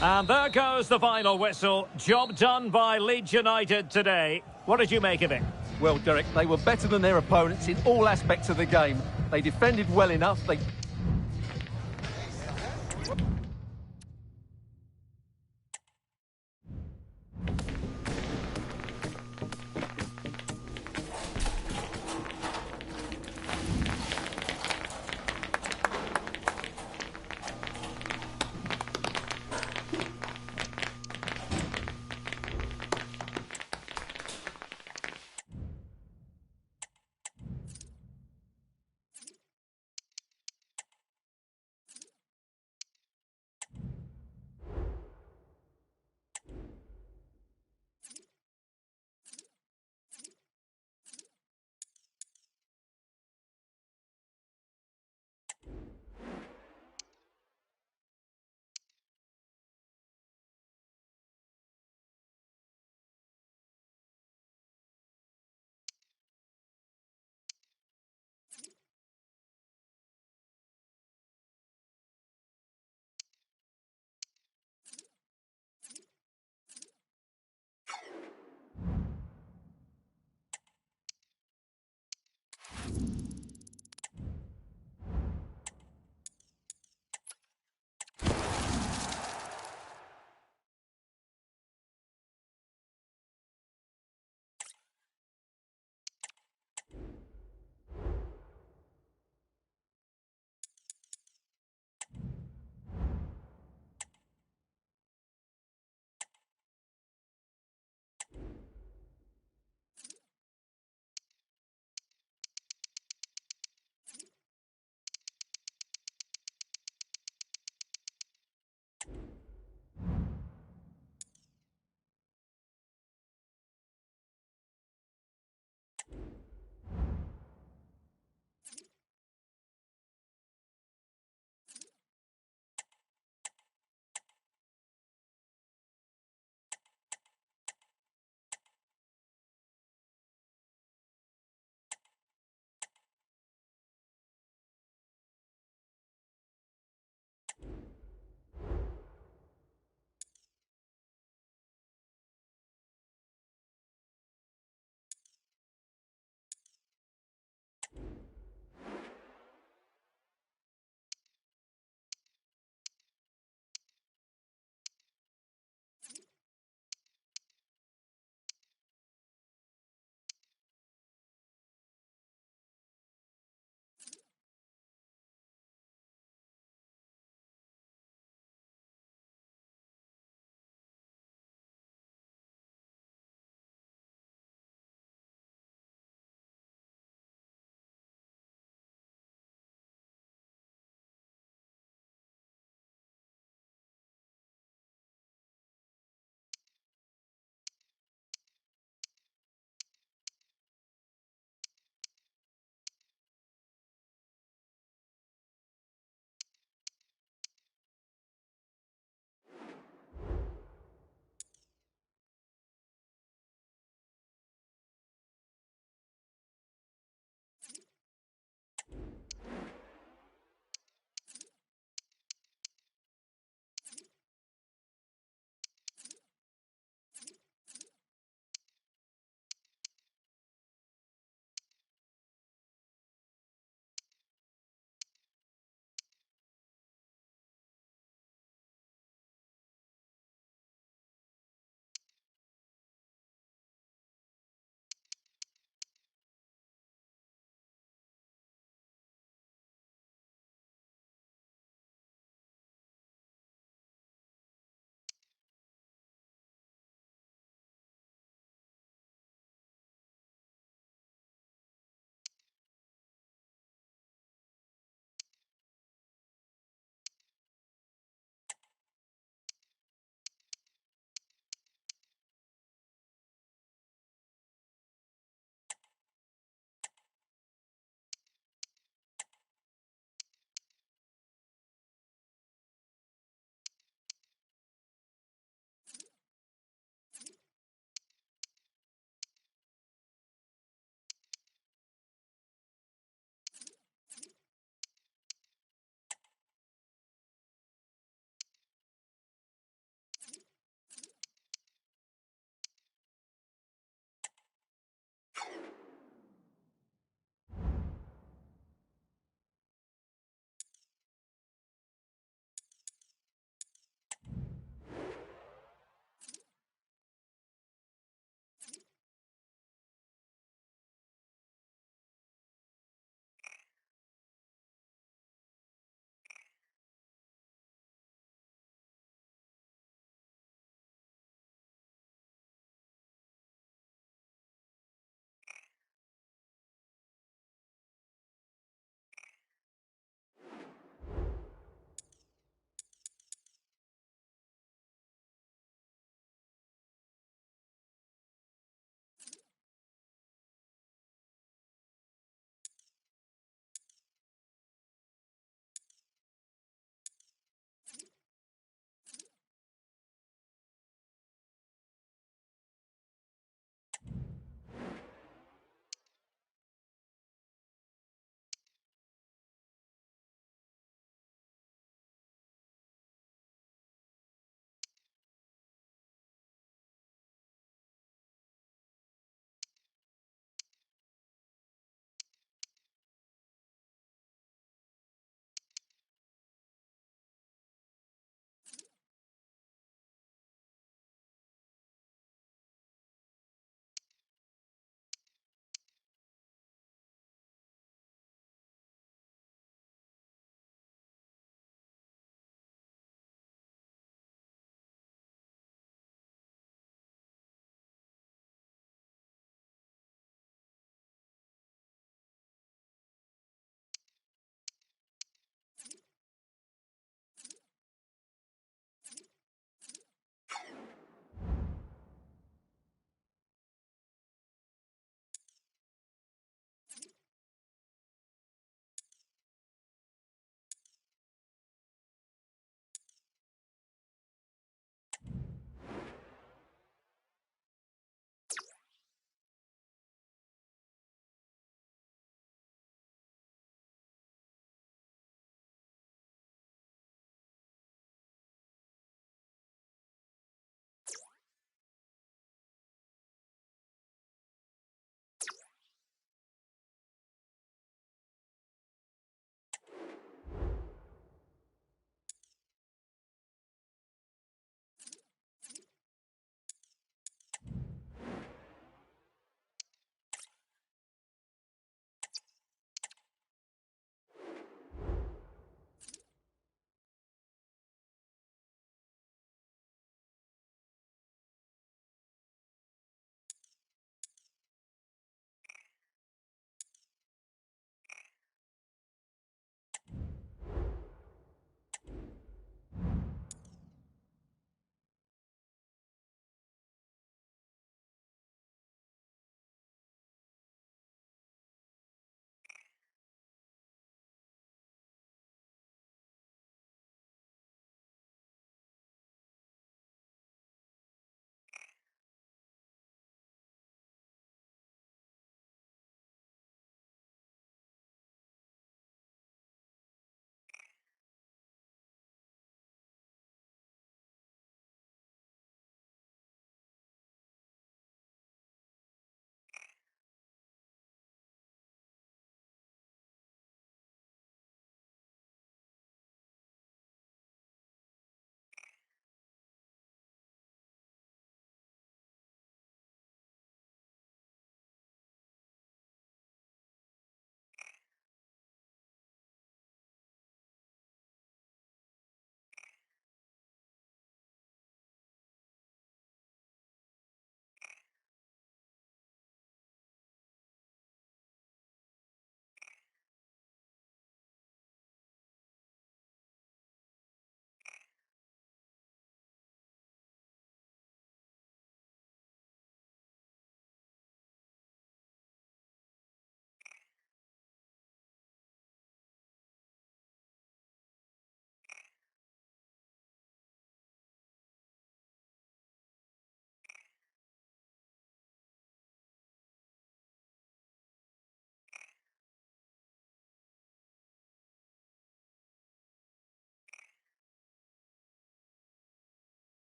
And there goes the final whistle. Job done by Leeds United today. What did you make of it? Well, Derek, they were better than their opponents in all aspects of the game. They defended well enough. They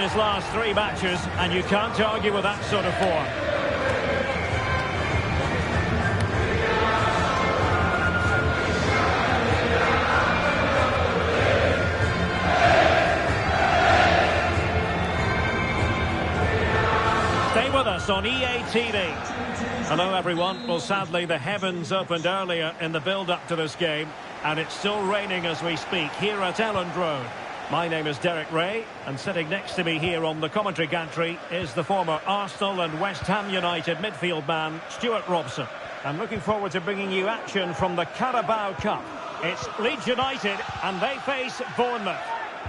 in his last 3 matches, and you can't argue with that sort of form. Stay with us on EA TV. Hello everyone. Well, sadly the heavens opened earlier in the build-up to this game, and it's still raining as we speak here at Elland Road. My name is Derek Ray, and sitting next to me here on the commentary gantry is the former Arsenal and West Ham United midfield man, Stuart Robson. I'm looking forward to bringing you action from the Carabao Cup. It's Leeds United, and they face Bournemouth.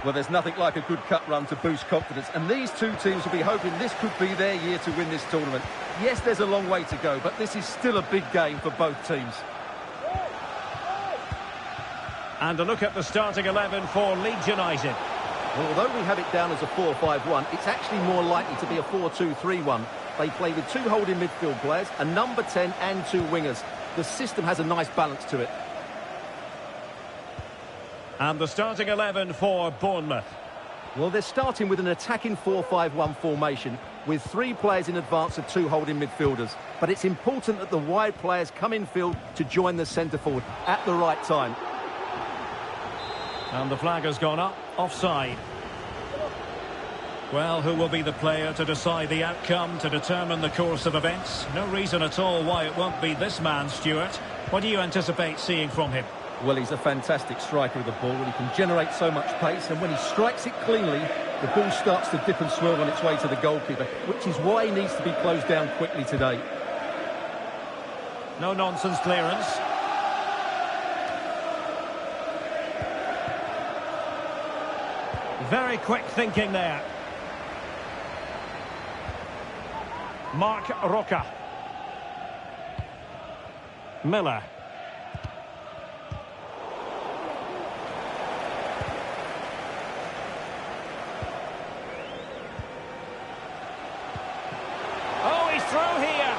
Well, there's nothing like a good cup run to boost confidence, and these two teams will be hoping this could be their year to win this tournament. Yes, there's a long way to go, but this is still a big game for both teams. And a look at the starting 11 for Leeds United. Well, although we have it down as a 4-5-1, it's actually more likely to be a 4-2-3-1. They play with 2 holding midfield players, a number 10 and 2 wingers. The system has a nice balance to it. And the starting 11 for Bournemouth. Well, they're starting with an attacking 4-5-1 formation with 3 players in advance of 2 holding midfielders. But it's important that the wide players come in field to join the centre forward at the right time. And the flag has gone up, offside. Well, who will be the player to decide the outcome, to determine the course of events? No reason at all why it won't be this man, Stuart. What do you anticipate seeing from him? Well, he's a fantastic striker of the ball. He can generate so much pace, and when he strikes it cleanly, the ball starts to dip and swirl on its way to the goalkeeper, which is why he needs to be closed down quickly today. No-nonsense clearance. Very quick thinking there. Marc Roca. Miller. Oh, he's through here.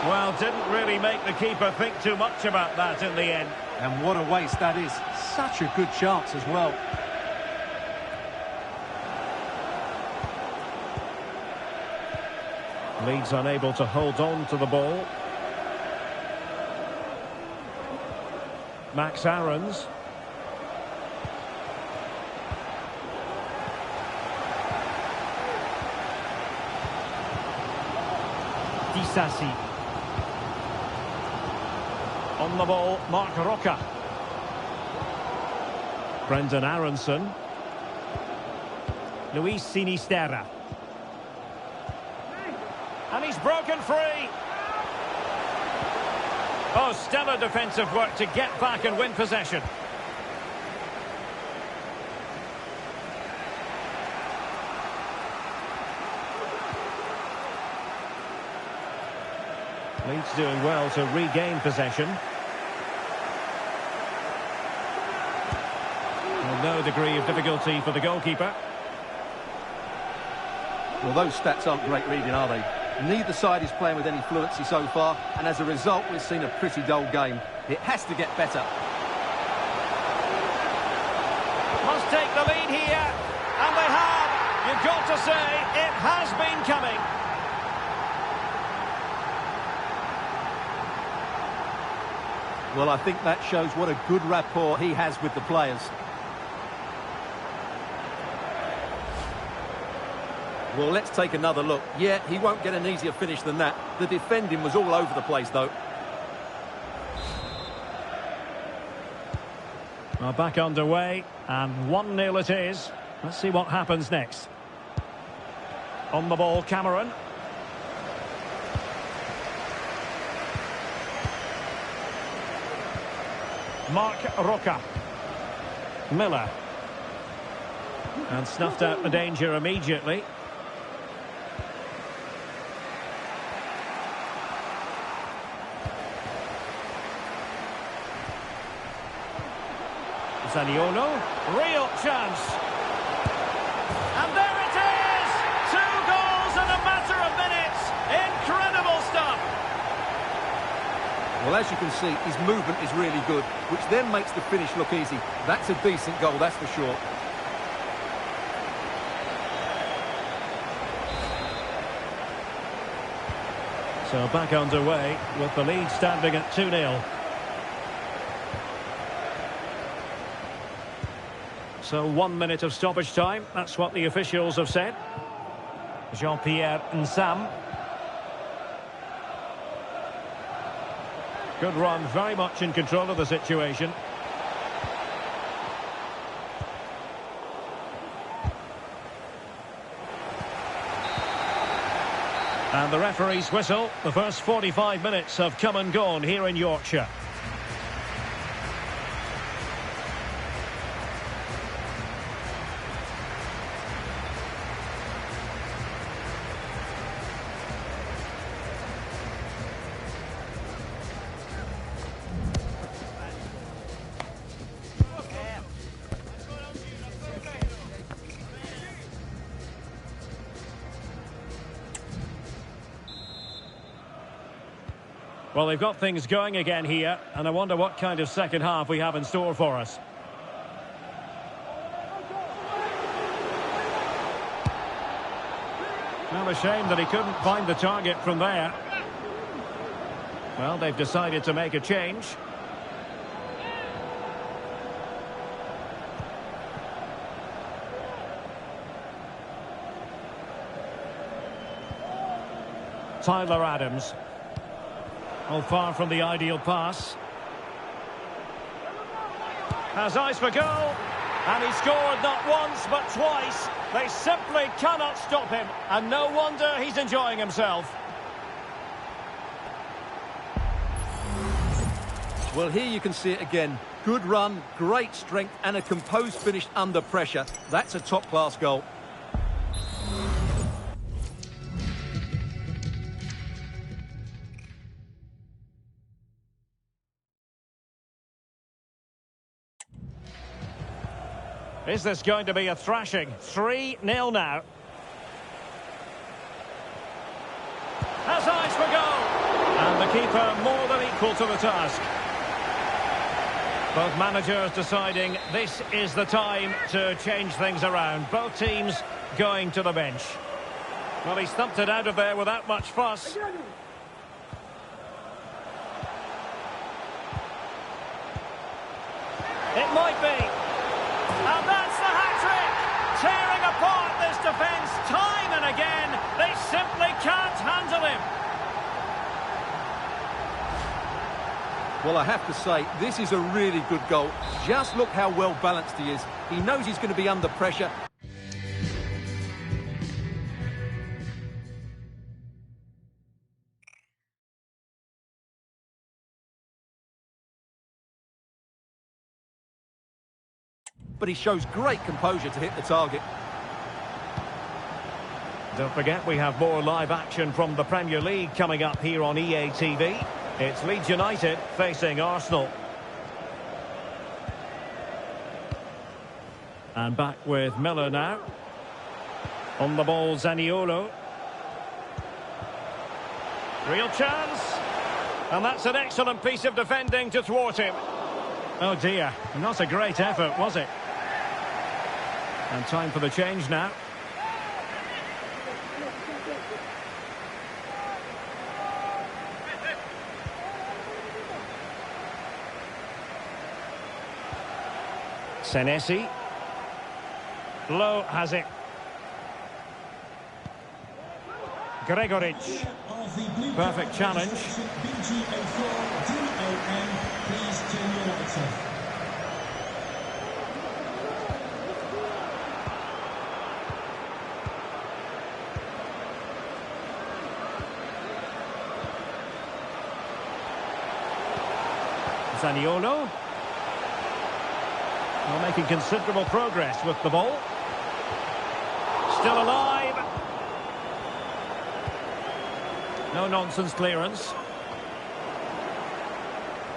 Well, didn't really make the keeper think too much about that in the end. And what a waste that is. Such a good chance as well. Leeds unable to hold on to the ball. Max Aarons. Disasi. On the ball, Marc Roca. Brendan Aronson. Luis Sinisterra. And he's broken free. Oh, stellar defensive work to get back and win possession. Leeds doing well to regain possession. With no degree of difficulty for the goalkeeper. Well, those stats aren't great reading, are they? Neither side is playing with any fluency so far, and as a result, we've seen a pretty dull game. It has to get better. Must take the lead here, and they have. You've got to say, it has been coming. Well, I think that shows what a good rapport he has with the players. Well, let's take another look. Yeah, he won't get an easier finish than that. The defending was all over the place, though. Well, back underway, and 1-0 it is. Let's see what happens next. On the ball, Cameron. Marc Roca. Miller. And snuffed out the danger immediately. Zaniolo, real chance. And there it is! 2 goals in a matter of minutes. Incredible stuff. Well, as you can see, his movement is really good, which then makes the finish look easy. That's a decent goal, that's for sure. So back underway with the lead standing at 2-0. So 1 minute of stoppage time. That's what the officials have said. Jean-Pierre Nsam. Good run, very much in control of the situation. And the referee's whistle. The first 45 minutes have come and gone here in Yorkshire. Well, they've got things going again here, and I wonder what kind of second half we have in store for us. Well, a shame that he couldn't find the target from there. Well, they've decided to make a change. Tyler Adams. Oh, far from the ideal pass. Has eyes for goal. And he scored not once, but twice. They simply cannot stop him. And no wonder he's enjoying himself. Well, here you can see it again. Good run, great strength, and a composed finish under pressure. That's a top-class goal. Is this going to be a thrashing? 3-0 now. Has eyes for goal. And the keeper more than equal to the task. Both managers deciding this is the time to change things around. Both teams going to the bench. Well, he stumped it out of there without much fuss. It might be. And that's the hat-trick! Tearing apart this defence time and again. They simply can't handle him. Well, I have to say, this is a really good goal. Just look how well balanced he is. He knows he's going to be under pressure. But he shows great composure to hit the target. Don't forget, we have more live action from the Premier League coming up here on EA TV. It's Leeds United facing Arsenal. And back with Miller now. On the ball, Zaniolo. Real chance. And that's an excellent piece of defending to thwart him. Oh dear, not a great effort, was it? And time for the change now. Senesi. Low has it. Gregoric. Perfect challenge. Zaniolo. Well, making considerable progress with the ball. Still alive. No nonsense clearance.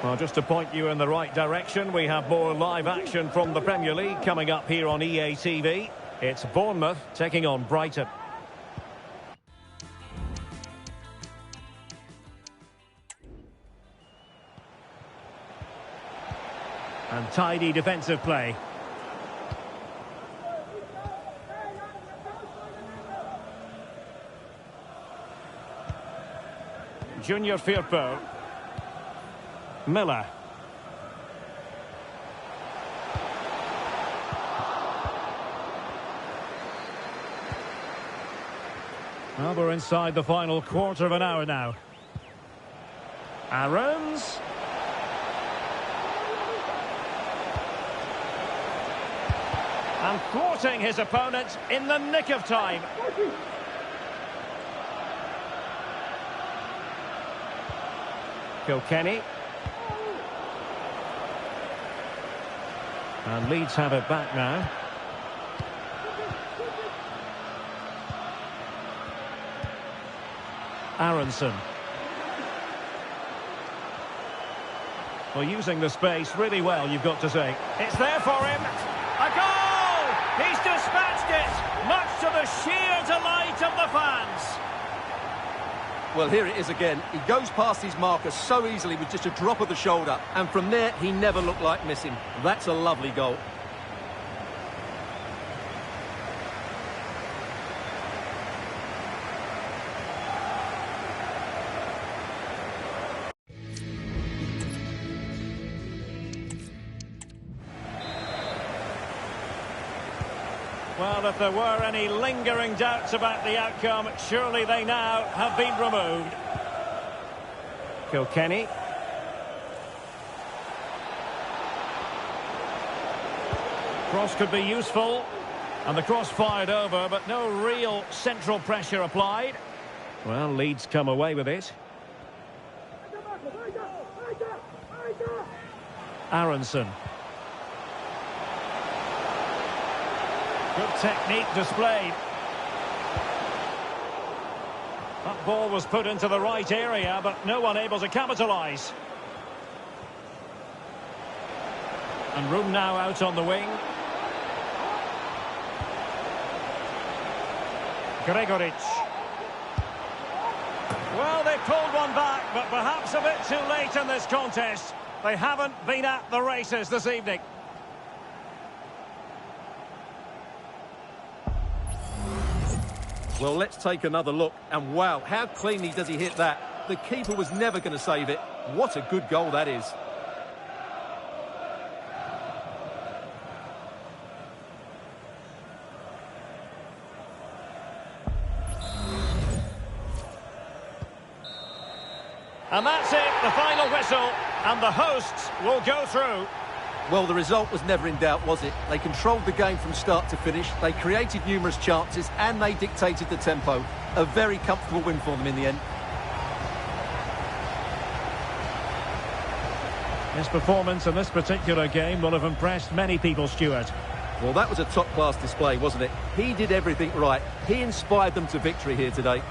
Well, just to point you in the right direction, we have more live action from the Premier League coming up here on EA TV. It's Bournemouth taking on Brighton. And tidy defensive play. Junior Firpo. Miller. Well, we're inside the final quarter of an hour now. Aarons. And thwarting his opponent in the nick of time. Kilkenny. And Leeds have it back now. Aronson. Well, using the space really well, you've got to say. It's there for him. A goal! He's dispatched it, much to the sheer delight of the fans. Well, here it is again. He goes past his marker so easily with just a drop of the shoulder. And from there, he never looked like missing. That's a lovely goal. Well, if there were any lingering doubts about the outcome, surely they now have been removed. Kilkenny. Cross could be useful. And the cross fired over, but no real central pressure applied. Well, Leeds come away with it. Aronson. Good technique displayed. That ball was put into the right area, but no one able to capitalise. And room now out on the wing. Gregoric. Well, they pulled one back, but perhaps a bit too late in this contest. They haven't been at the races this evening. Well, let's take another look. And wow, how cleanly does he hit that? The keeper was never going to save it. What a good goal that is. And that's it, the final whistle. And the hosts will go through. Well, the result was never in doubt, was it? They controlled the game from start to finish. They created numerous chances and they dictated the tempo. A very comfortable win for them in the end. His performance in this particular game will have impressed many people, Stuart. Well, that was a top-class display, wasn't it? He did everything right. He inspired them to victory here today.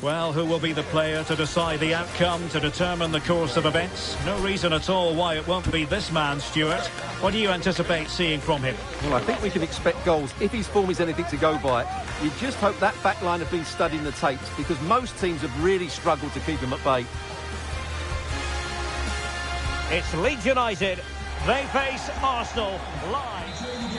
Well, who will be the player to decide the outcome, to determine the course of events? No reason at all why it won't be this man, Stuart. What do you anticipate seeing from him? Well, I think we can expect goals if his form is anything to go by. You just hope that back line have been studying the tapes, because most teams have really struggled to keep him at bay. It's Leeds United. They face Arsenal live.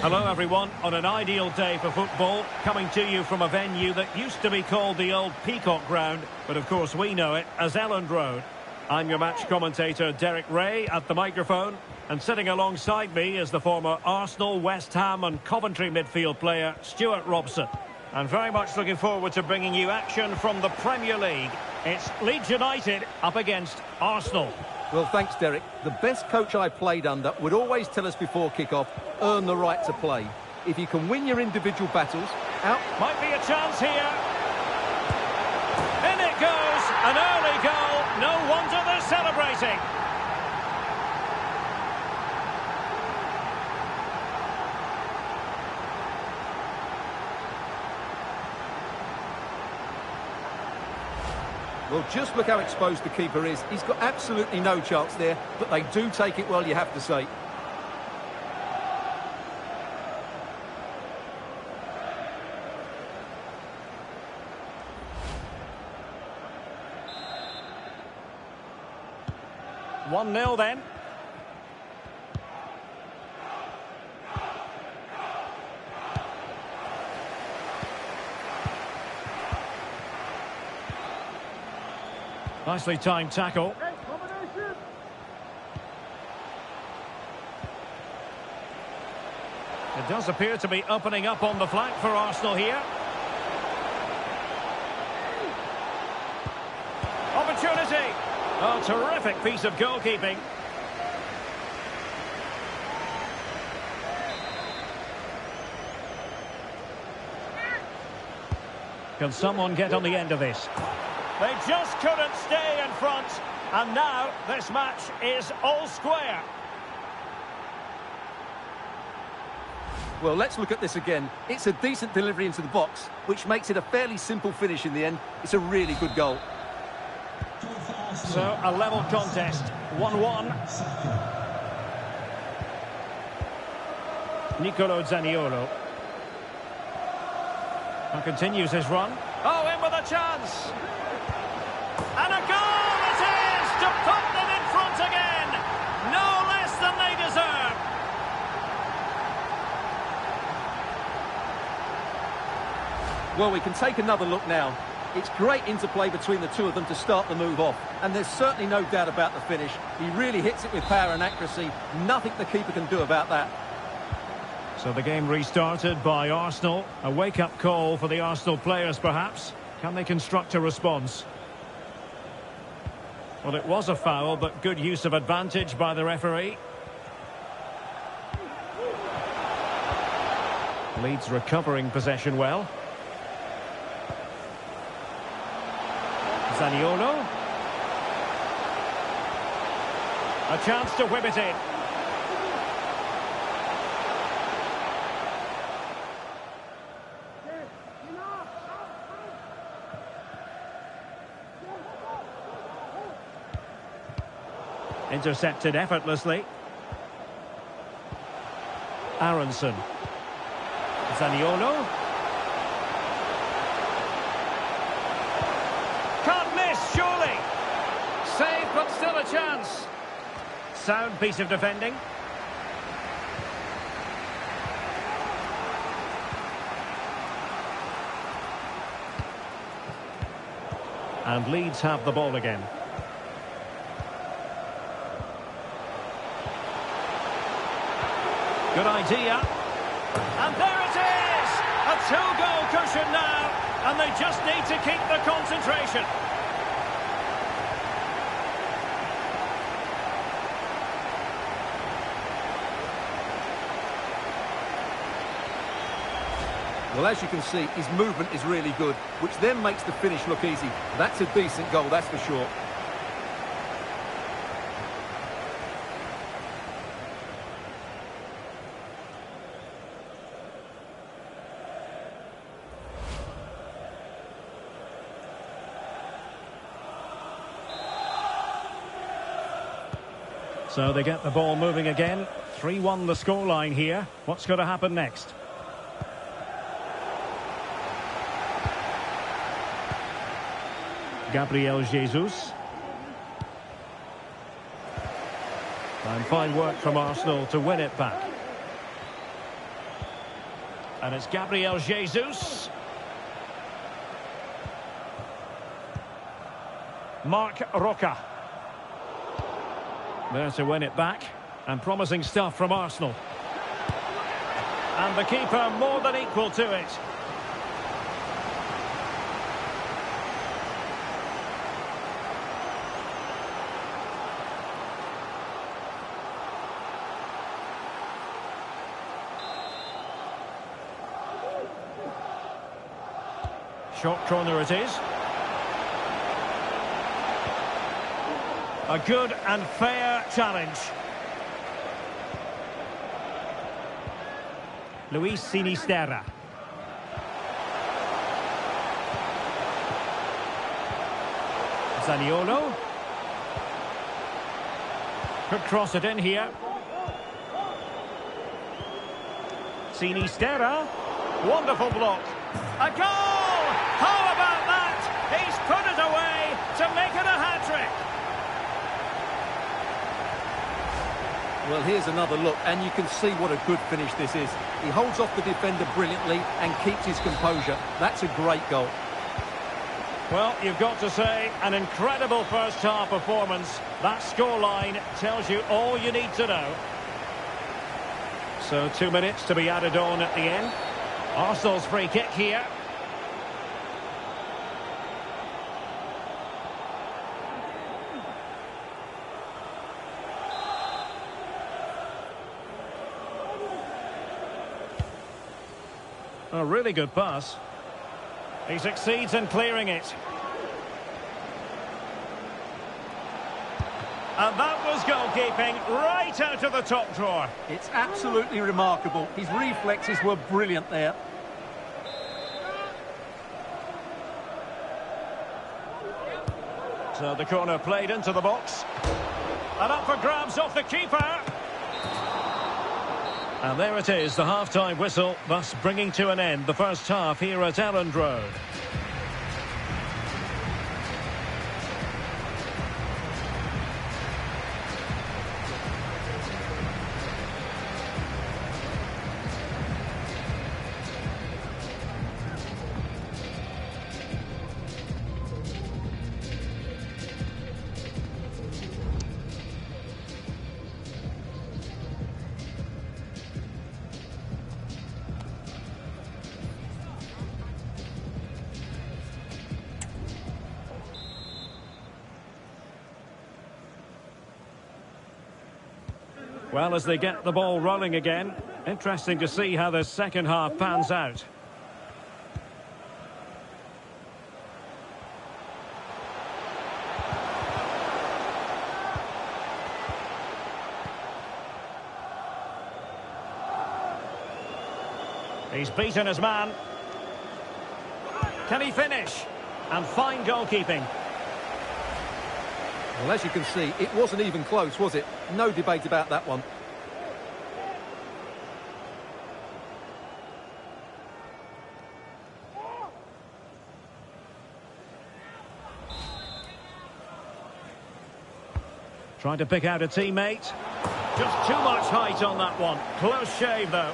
Hello everyone, on an ideal day for football, coming to you from a venue that used to be called the old Peacock Ground, but of course we know it as Elland Road. I'm your match commentator Derek Ray at the microphone, and sitting alongside me is the former Arsenal, West Ham and Coventry midfield player Stuart Robson. And very much looking forward to bringing you action from the Premier League. It's Leeds United up against Arsenal. Well, thanks, Derek. The best coach I played under would always tell us before kick-off, earn the right to play. If you can win your individual battles, out... Might be a chance here. In it goes, an early goal. No wonder they're celebrating. Well, just look how exposed the keeper is. He's got absolutely no chance there, but they do take it well, you have to say. One 0 then. Nicely timed tackle. It does appear to be opening up on the flank for Arsenal here. Opportunity. Oh, terrific piece of goalkeeping. Can someone get on the end of this? They just couldn't stay in front, and now this match is all square. Well, let's look at this again. It's a decent delivery into the box, which makes it a fairly simple finish in the end. It's a really good goal. So, a level contest, 1-1. Nicolo Zaniolo. And continues his run. Oh, in with a chance! And a goal it is to put them in front again! No less than they deserve! Well, we can take another look now. It's great interplay between the two of them to start the move off. And there's certainly no doubt about the finish. He really hits it with power and accuracy. Nothing the keeper can do about that. So the game restarted by Arsenal. A wake-up call for the Arsenal players, perhaps. Can they construct a response? Well, it was a foul, but good use of advantage by the referee. Leeds recovering possession well. Zaniolo. A chance to whip it in. Intercepted effortlessly. Aronson. Zaniolo. Can't miss, surely. Save, but still a chance. Sound piece of defending. And Leeds have the ball again. Good idea. And there it is! A two-goal cushion now, and they just need to keep the concentration. Well, as you can see, his movement is really good, which then makes the finish look easy. That's a decent goal, that's for sure. So they get the ball moving again. 3-1 the scoreline here. What's going to happen next? Gabriel Jesus. And fine work from Arsenal to win it back. And it's Gabriel Jesus. Marc Roca. There to win it back. And promising stuff from Arsenal. And the keeper more than equal to it. Short corner it is. A good and fair challenge. Luis Sinisterra. Zaniolo. Could cross it in here. Sinisterra. Wonderful block. A goal! How about that? He's put it away to make it a hat-trick. Well, here's another look, and you can see what a good finish this is. He holds off the defender brilliantly and keeps his composure. That's a great goal. Well, you've got to say, an incredible first-half performance. That scoreline tells you all you need to know. So 2 minutes to be added on at the end. Arsenal's free kick here. A really good pass. He succeeds in clearing it. And that was goalkeeping right out of the top drawer. It's absolutely remarkable. His reflexes were brilliant there. So the corner played into the box. And up for grabs off the keeper. And there it is, the half-time whistle, thus bringing to an end the first half here at Elland Road. Well, as they get the ball rolling again, interesting to see how the second half pans out. He's beaten his man. Can he finish? And fine goalkeeping. Well, as you can see, it wasn't even close, was it? No debate about that one. Trying to pick out a teammate. Just too much height on that one. Close shave, though.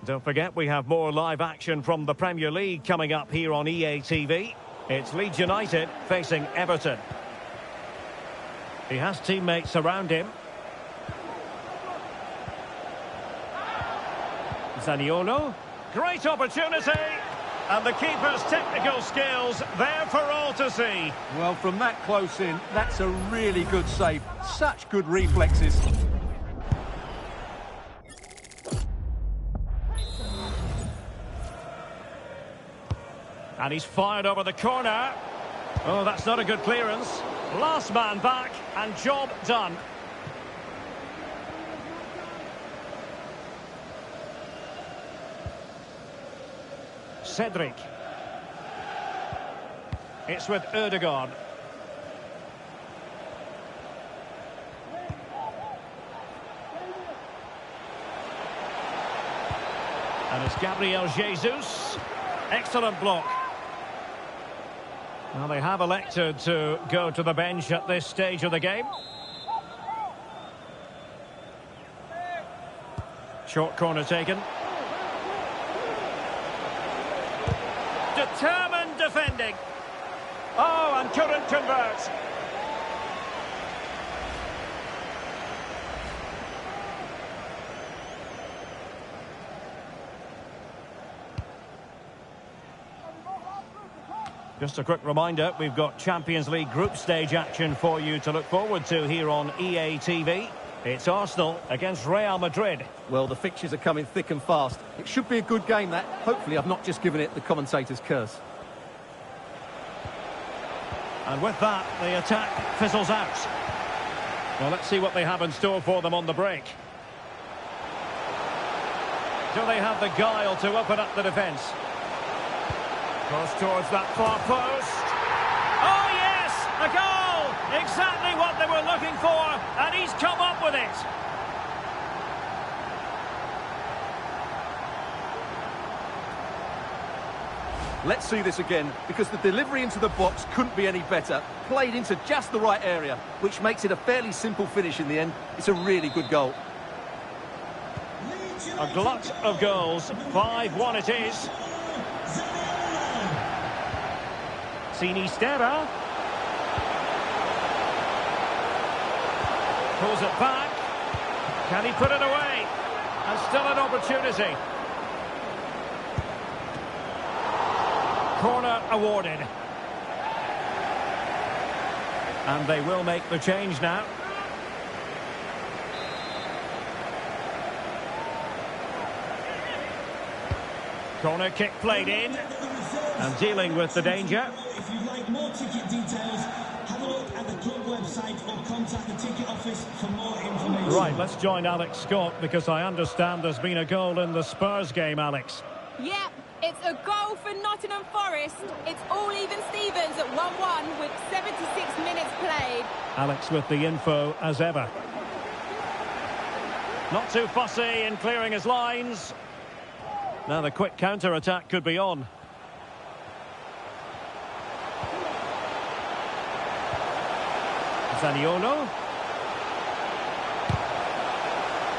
Don't forget, we have more live action from the Premier League coming up here on EA TV. It's Leeds United facing Everton. He has teammates around him. Zaniolo. Great opportunity. And the keeper's technical skills there for all to see. Well, from that close in, that's a really good save. Such good reflexes. And he's fired over the corner. Oh, that's not a good clearance. Last man back and job done. Cedric. It's with Ødegaard. And it's Gabriel Jesus. Excellent block. Well, they have elected to go to the bench at this stage of the game. Short corner taken. Determined defending. Oh, and couldn't convert. Just a quick reminder, we've got Champions League group stage action for you to look forward to here on EA TV. It's Arsenal against Real Madrid. Well, the fixtures are coming thick and fast. It should be a good game, that. Hopefully I've not just given it the commentator's curse. And with that, the attack fizzles out. Well, let's see what they have in store for them on the break. Do they have the guile to open up the defence? Goes towards that far post. Oh, yes! A goal! Exactly what they were looking for, and he's come up with it. Let's see this again, because the delivery into the box couldn't be any better. Played into just the right area, which makes it a fairly simple finish in the end. It's a really good goal. A glut of goals. 5-1 it is. Sinisterra. Pulls it back. Can he put it away? And still an opportunity. Corner awarded. And they will make the change now. Corner kick played in. And dealing with the danger. If you'd like more ticket details, have a look at the club website or contact the ticket office for more information. Right, let's join Alex Scott, because I understand there's been a goal in the Spurs game, Alex. Yep, it's a goal for Nottingham Forest. It's all even Stevens at 1-1 with 76 minutes played. Alex with the info as ever. Not too fussy in clearing his lines. Now the quick counter-attack could be on. Zaniolo.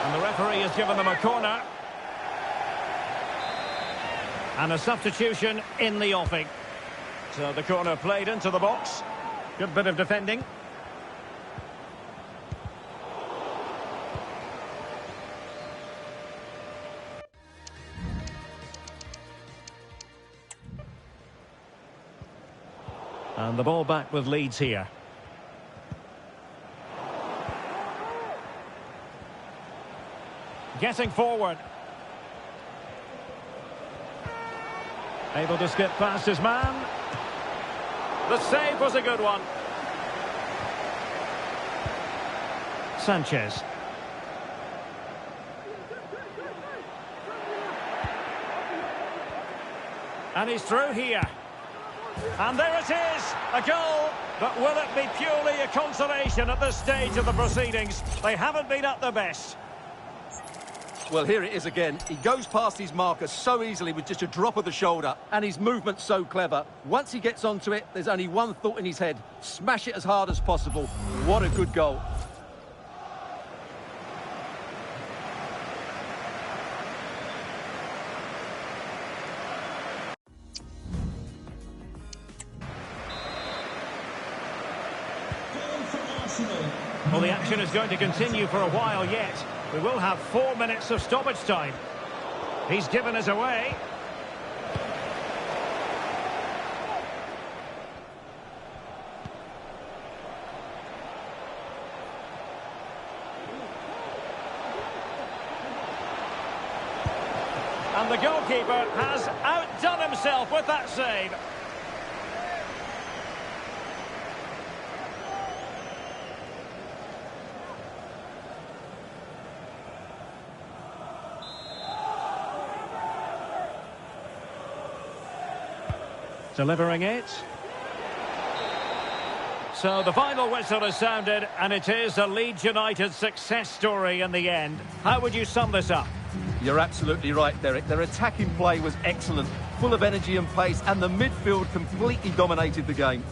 And the referee has given them a corner. And a substitution in the offing. So the corner played into the box. Good bit of defending. And the ball back with Leeds here. Getting forward. Able to skip past his man. The save was a good one. Sanchez. And he's through here. And there it is, a goal. But will it be purely a consolation at this stage of the proceedings? They haven't been at their best. Well, here it is again. He goes past his marker so easily with just a drop of the shoulder, and his movement's so clever. Once he gets onto it, there's only one thought in his head: smash it as hard as possible. What a good goal. Well, the action is going to continue for a while yet. We will have 4 minutes of stoppage time. He's given us away. And the goalkeeper has outdone himself with that save. Delivering it. So the final whistle has sounded, and it is a Leeds United success story in the end. How would you sum this up? You're absolutely right, Derek. Their attacking play was excellent, full of energy and pace, and the midfield completely dominated the game.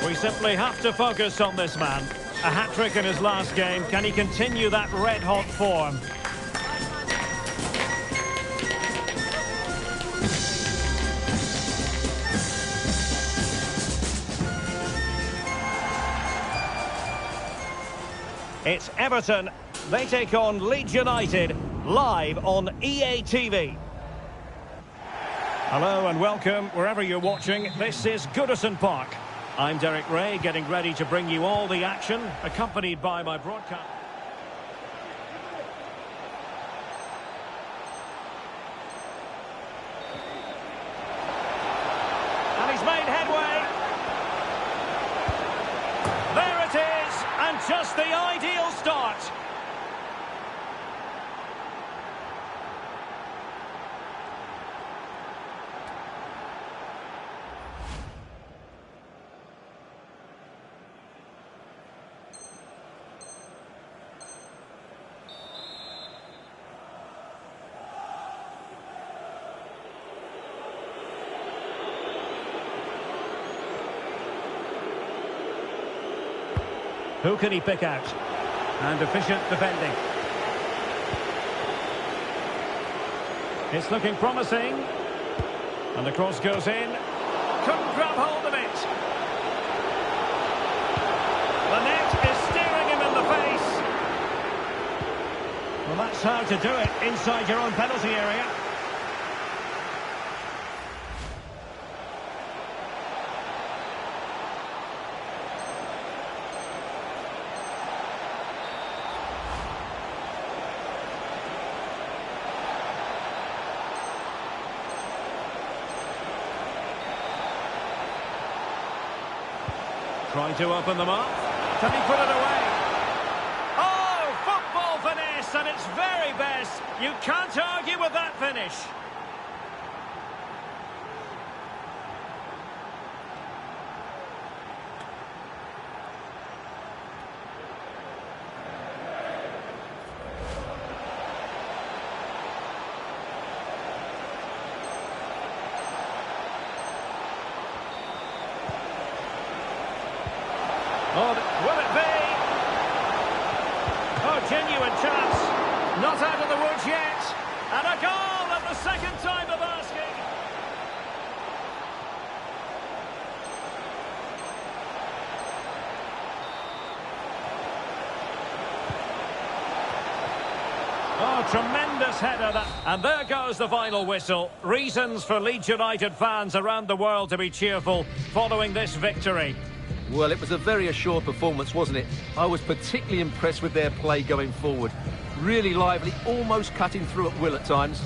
We simply have to focus on this man. A hat-trick in his last game. Can he continue that red-hot form? It's Everton. They take on Leeds United live on EA TV. Hello and welcome wherever you're watching. This is Goodison Park. I'm Derek Ray, getting ready to bring you all the action, accompanied by my broadcast. And he's made headway. There it is, and just the ideal start. Who can he pick out? And efficient defending. It's looking promising. And the cross goes in. Couldn't grab hold of it. The net is staring him in the face. Well, that's how to do it inside your own penalty area. Trying to open them up. Can he put it away? Oh, football finesse at its very best. You can't argue with that finish. Oh, will it be? Oh, genuine chance. Not out of the woods yet. And a goal at the second time of asking. Oh, tremendous header that. And there goes the final whistle. Reasons for Leeds United fans around the world to be cheerful following this victory. Well, it was a very assured performance, wasn't it? I was particularly impressed with their play going forward. Really lively, almost cutting through at will at times.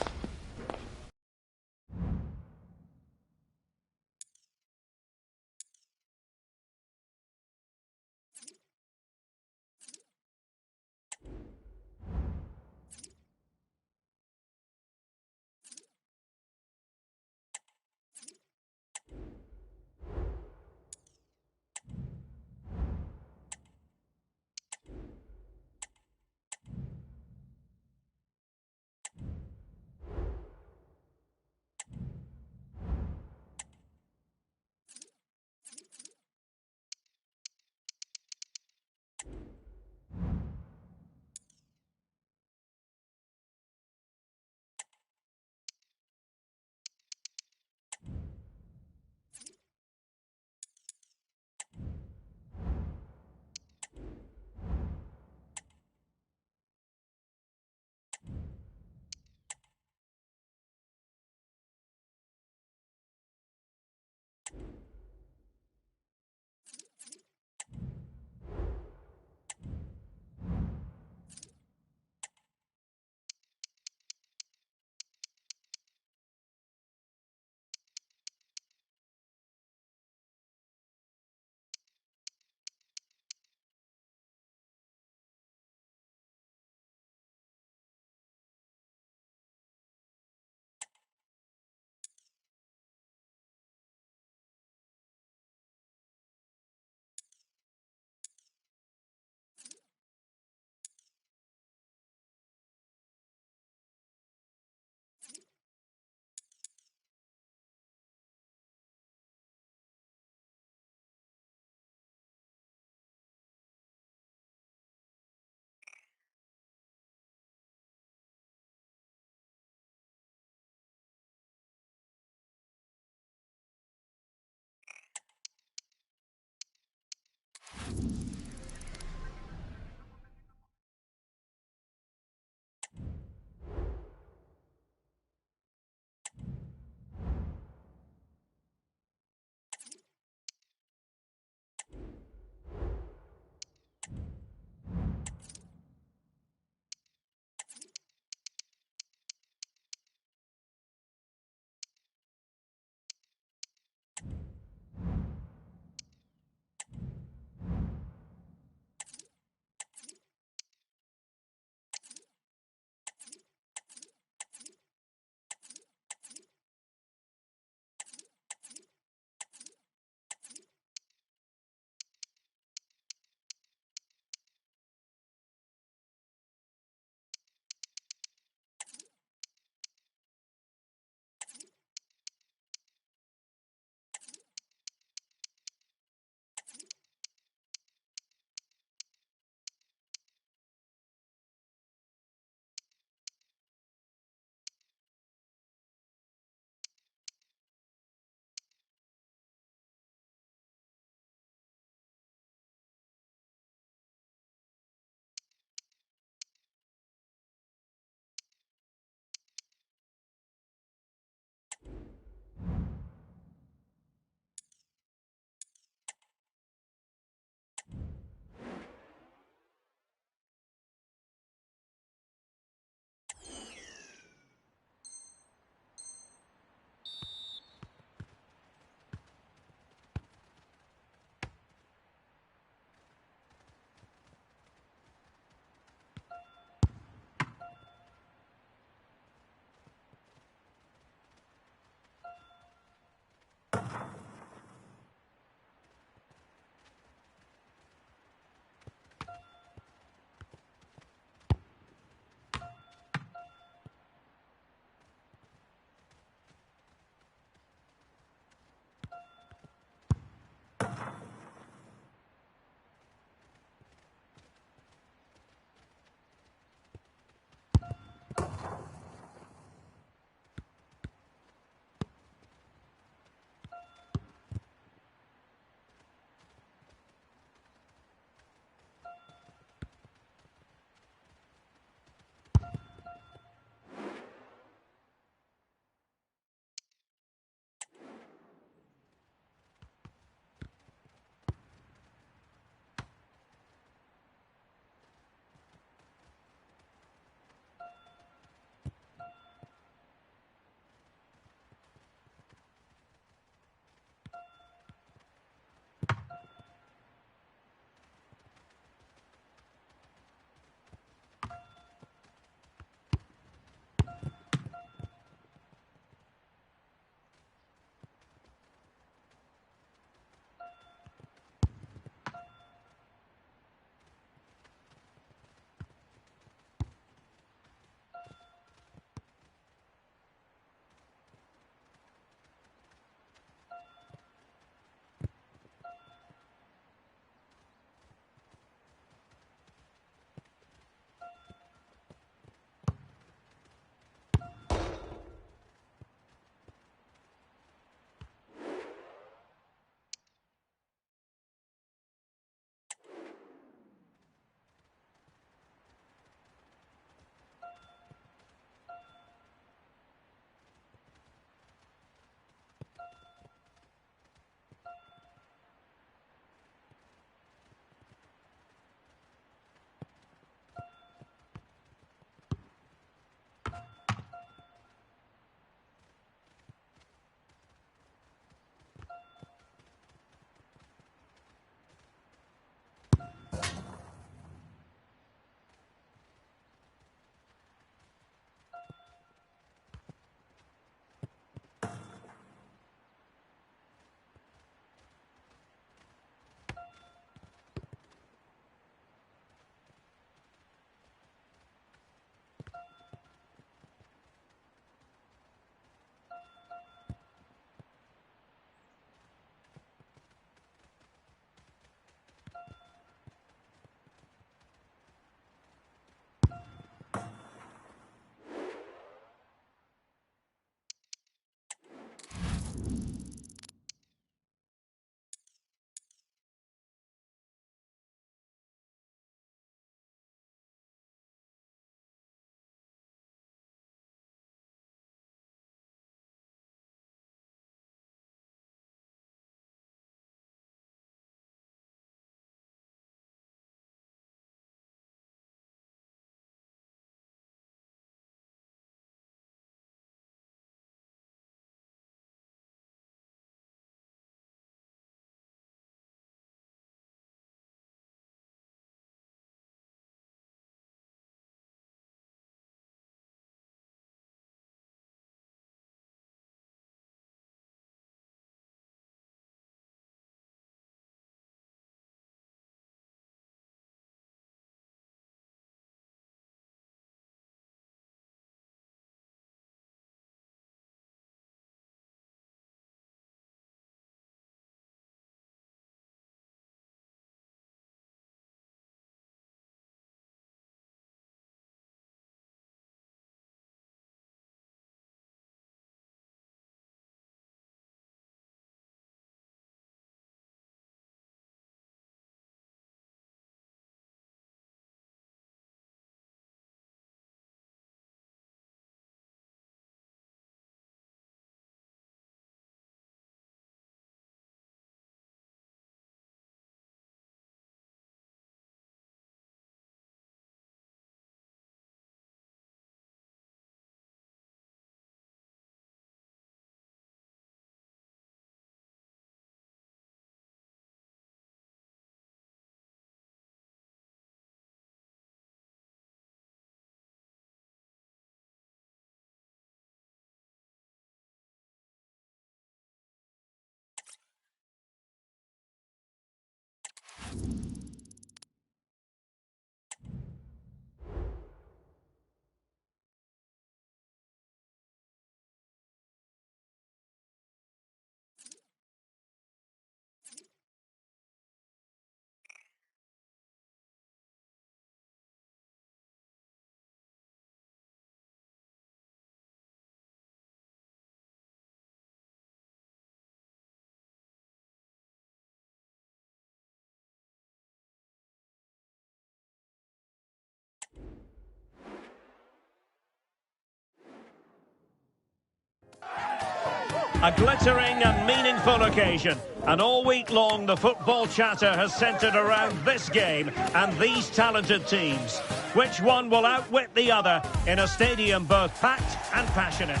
A glittering and meaningful occasion. And all week long, the football chatter has centred around this game and these talented teams. Which one will outwit the other in a stadium both packed and passionate?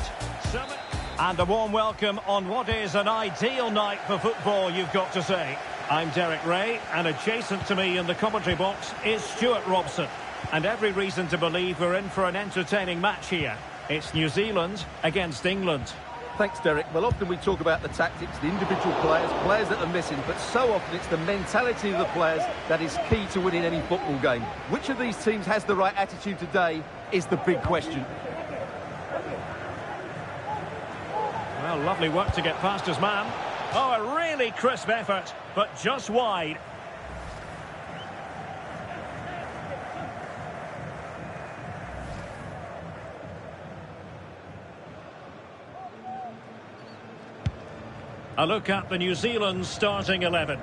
And a warm welcome on what is an ideal night for football, you've got to say. I'm Derek Ray, and adjacent to me in the commentary box is Stuart Robson. And every reason to believe we're in for an entertaining match here. It's New Zealand against England. Thanks, Derek. Well, often we talk about the tactics, the individual players that are missing, but so often it's the mentality of the players that is key to winning any football game. Which of these teams has the right attitude today is the big question. Well, lovely work to get past his man. Oh, a really crisp effort, but just wide. A look at the New Zealand starting 11.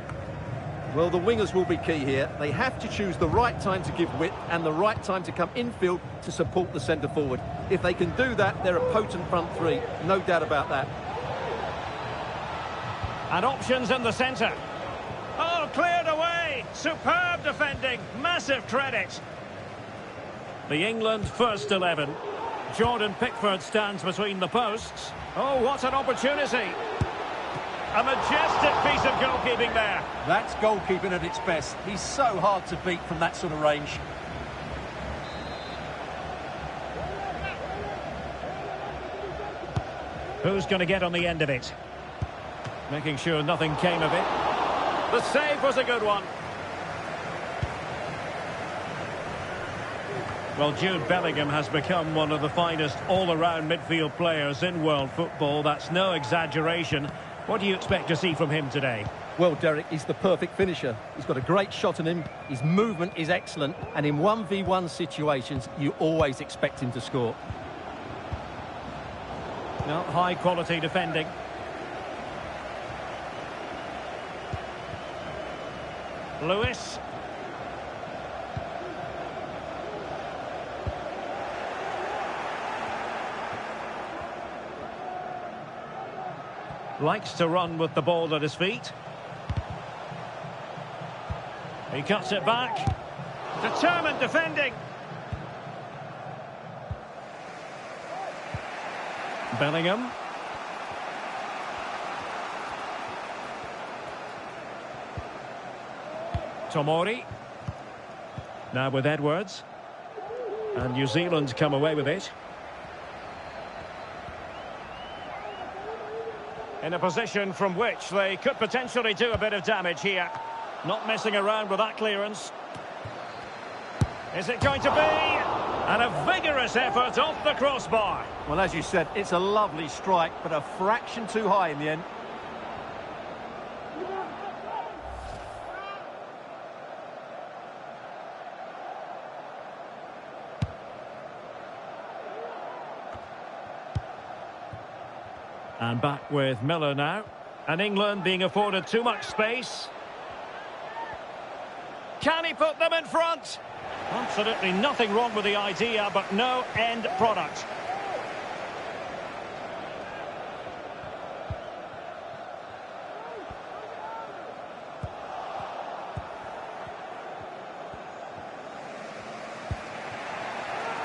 Well, the wingers will be key here. They have to choose the right time to give width and the right time to come infield to support the centre forward. If they can do that, they're a potent front three. No doubt about that. And options in the centre. Oh, cleared away. Superb defending. Massive credit. The England first 11. Jordan Pickford stands between the posts. Oh, what an opportunity. A majestic piece of goalkeeping there. That's goalkeeping at its best. He's so hard to beat from that sort of range. Who's going to get on the end of it? Making sure nothing came of it. The save was a good one. Well, Jude Bellingham has become one of the finest all-around midfield players in world football. That's no exaggeration. What do you expect to see from him today? Well, Derek, he's the perfect finisher. He's got a great shot in him. His movement is excellent. And in 1v1 situations, you always expect him to score. No, high-quality defending. Lewis. Likes to run with the ball at his feet. He cuts it back. Determined defending. Bellingham. Tomori. Now with Edwards. And New Zealand come away with it. In a position from which they could potentially do a bit of damage here. Not messing around with that clearance. Is it going to be? And a vigorous effort off the crossbar. Well, as you said, it's a lovely strike, but a fraction too high in the end. And back with Miller now. And England being afforded too much space. Can he put them in front? Absolutely nothing wrong with the idea, but no end product.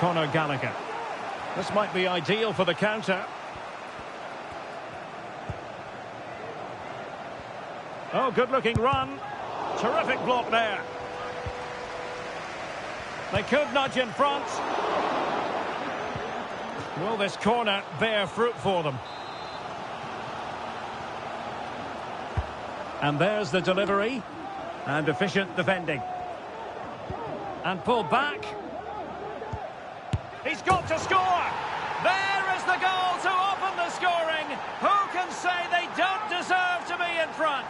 Conor Gallagher. This might be ideal for the counter. Oh, good-looking run. Terrific block there. They could nudge in front. Will this corner bear fruit for them? And there's the delivery. And efficient defending. And pulled back. He's got to score! There is the goal to open the scoring. Who can say they don't deserve to be in front?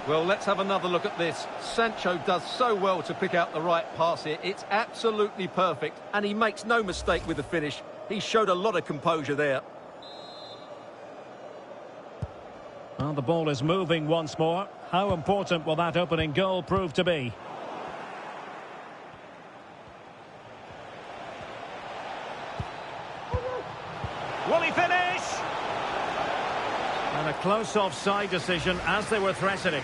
Well, let's have another look at this. Sancho does so well to pick out the right pass here. It's absolutely perfect, and he makes no mistake with the finish. He showed a lot of composure there. Well, the ball is moving once more. How important will that opening goal prove to be? Will he finish? And a close offside decision as they were threatening.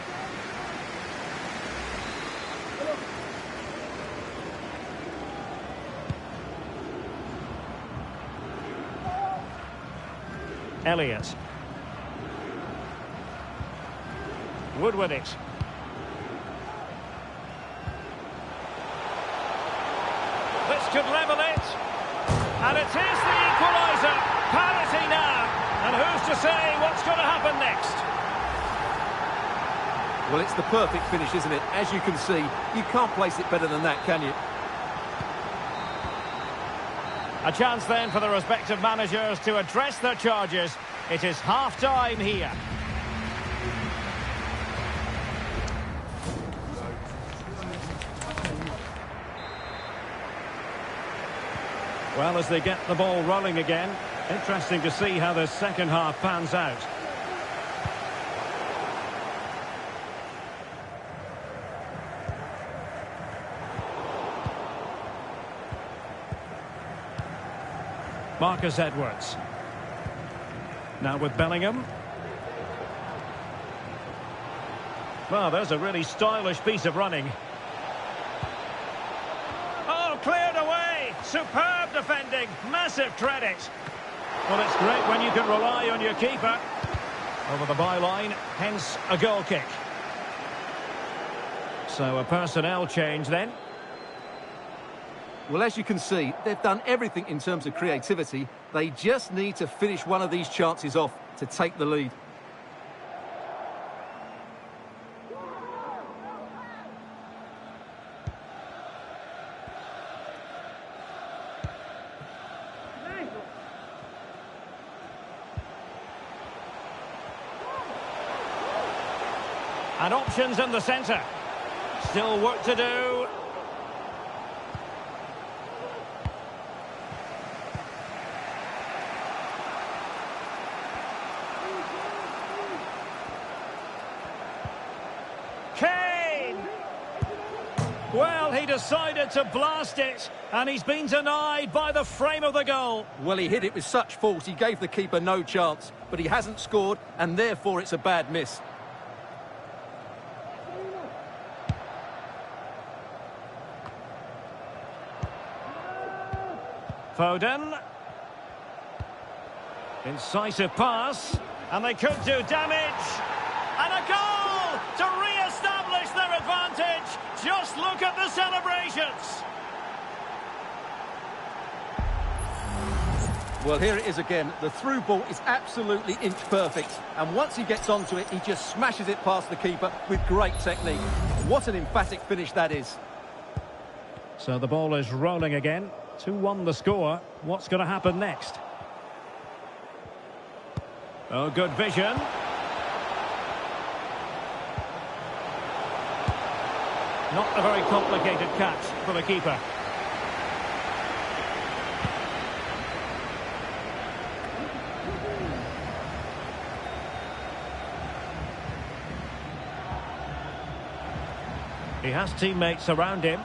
Elliott. Wood with it. This could level it. And it is the equaliser. Parity now. And who's to say what's going to happen next? Well, it's the perfect finish, isn't it? As you can see, you can't place it better than that, can you? A chance then for the respective managers to address their charges. It is half-time here. Well, as they get the ball rolling again, interesting to see how the second half pans out. Marcus Edwards. Now with Bellingham. Well, there's a really stylish piece of running. Oh, cleared away! Superb defending. Massive credit. Well, it's great when you can rely on your keeper. Over the byline, hence a goal kick. So a personnel change then. Well, as you can see, they've done everything in terms of creativity. They just need to finish one of these chances off to take the lead. And options in the centre. Still work to do. Well, he decided to blast it, and he's been denied by the frame of the goal. Well, he hit it with such force, he gave the keeper no chance, but he hasn't scored, and therefore it's a bad miss. Foden. Incisive pass, and they could do damage. And a goal to re-establish their advantage. Just look at the celebrations. Well, here it is again. The through ball is absolutely inch perfect. And once he gets onto it, he just smashes it past the keeper with great technique. What an emphatic finish that is. So the ball is rolling again. 2-1 the score. What's going to happen next? Oh, good vision. Not a very complicated catch for the keeper. He has teammates around him.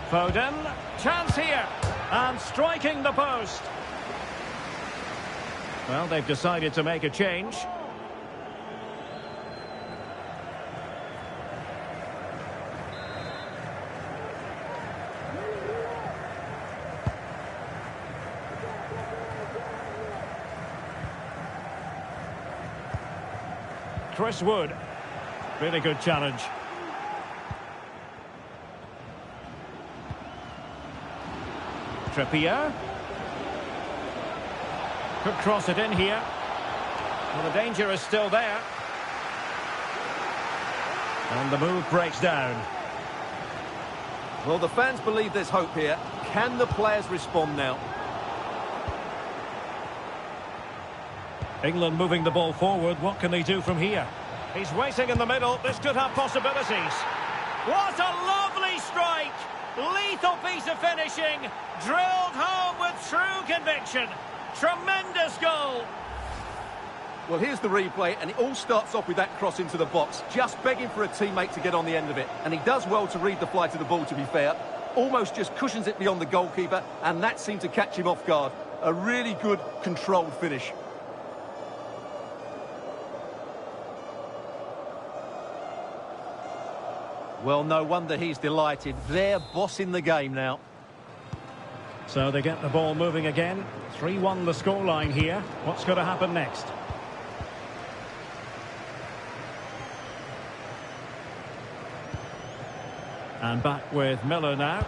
Foden, chance here, and striking the post. Well, they've decided to make a change. Chris Wood. Really good challenge. Trippier. Could cross it in here. Well, the danger is still there. And the move breaks down. Well, the fans believe there's hope here. Can the players respond now? England moving the ball forward. What can they do from here? He's waiting in the middle. This could have possibilities. What a lovely strike! Lethal piece of finishing. Drilled home with true conviction. Tremendous goal. Well, here's the replay, and it all starts off with that cross into the box, just begging for a teammate to get on the end of it. And he does well to read the flight of the ball, to be fair. almost just cushions it beyond the goalkeeper, and that seemed to catch him off guard. A really good, controlled finish. Well, no wonder he's delighted. They're bossing the game now. So they get the ball moving again. 3-1 the scoreline here. What's going to happen next? And back with Miller now.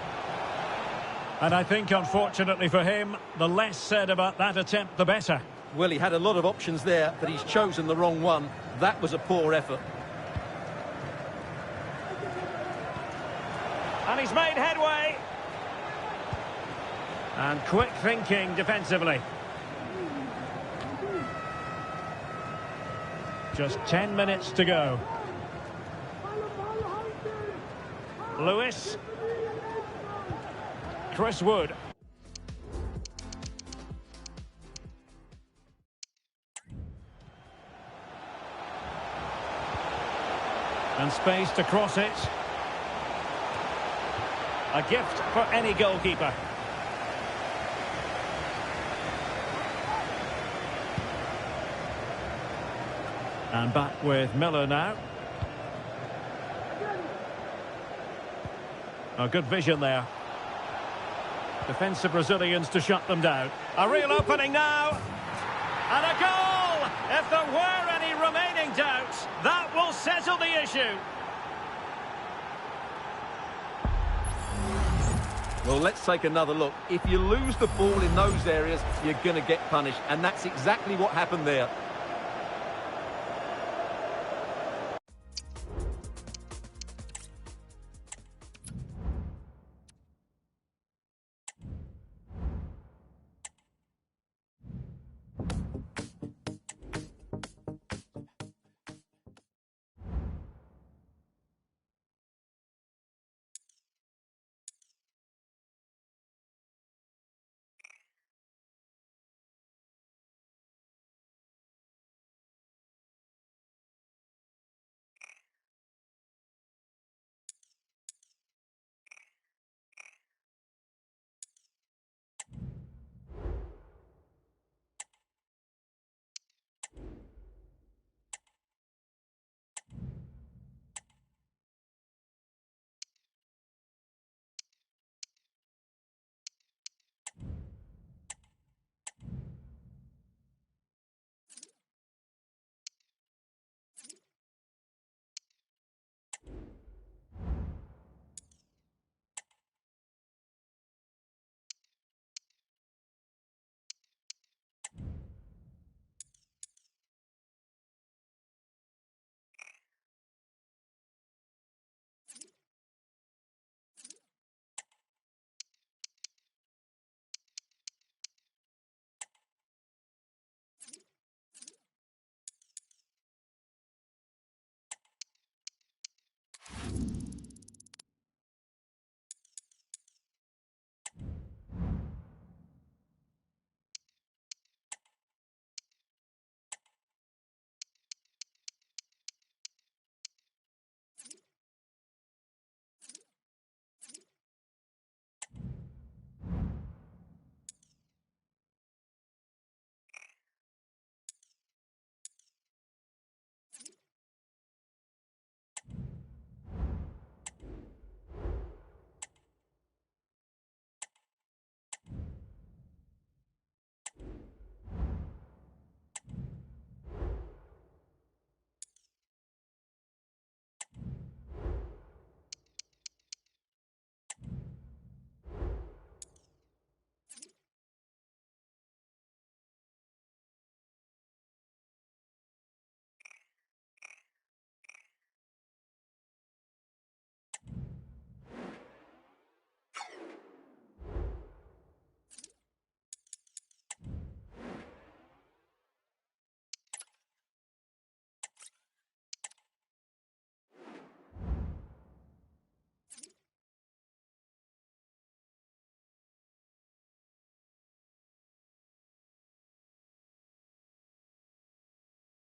And I think, unfortunately for him, the less said about that attempt, the better. Well, he had a lot of options there, but he's chosen the wrong one. That was a poor effort. And he's made headway. And quick thinking defensively. Just 10 minutes to go. Lewis. Chris Wood. And space to cross it. A gift for any goalkeeper. And back with Miller now. A good vision there. Defensive Brazilians to shut them down. A real opening now. And a goal! If there were any remaining doubts, that will settle the issue. Well, let's take another look. If you lose the ball in those areas, you're going to get punished. And that's exactly what happened there.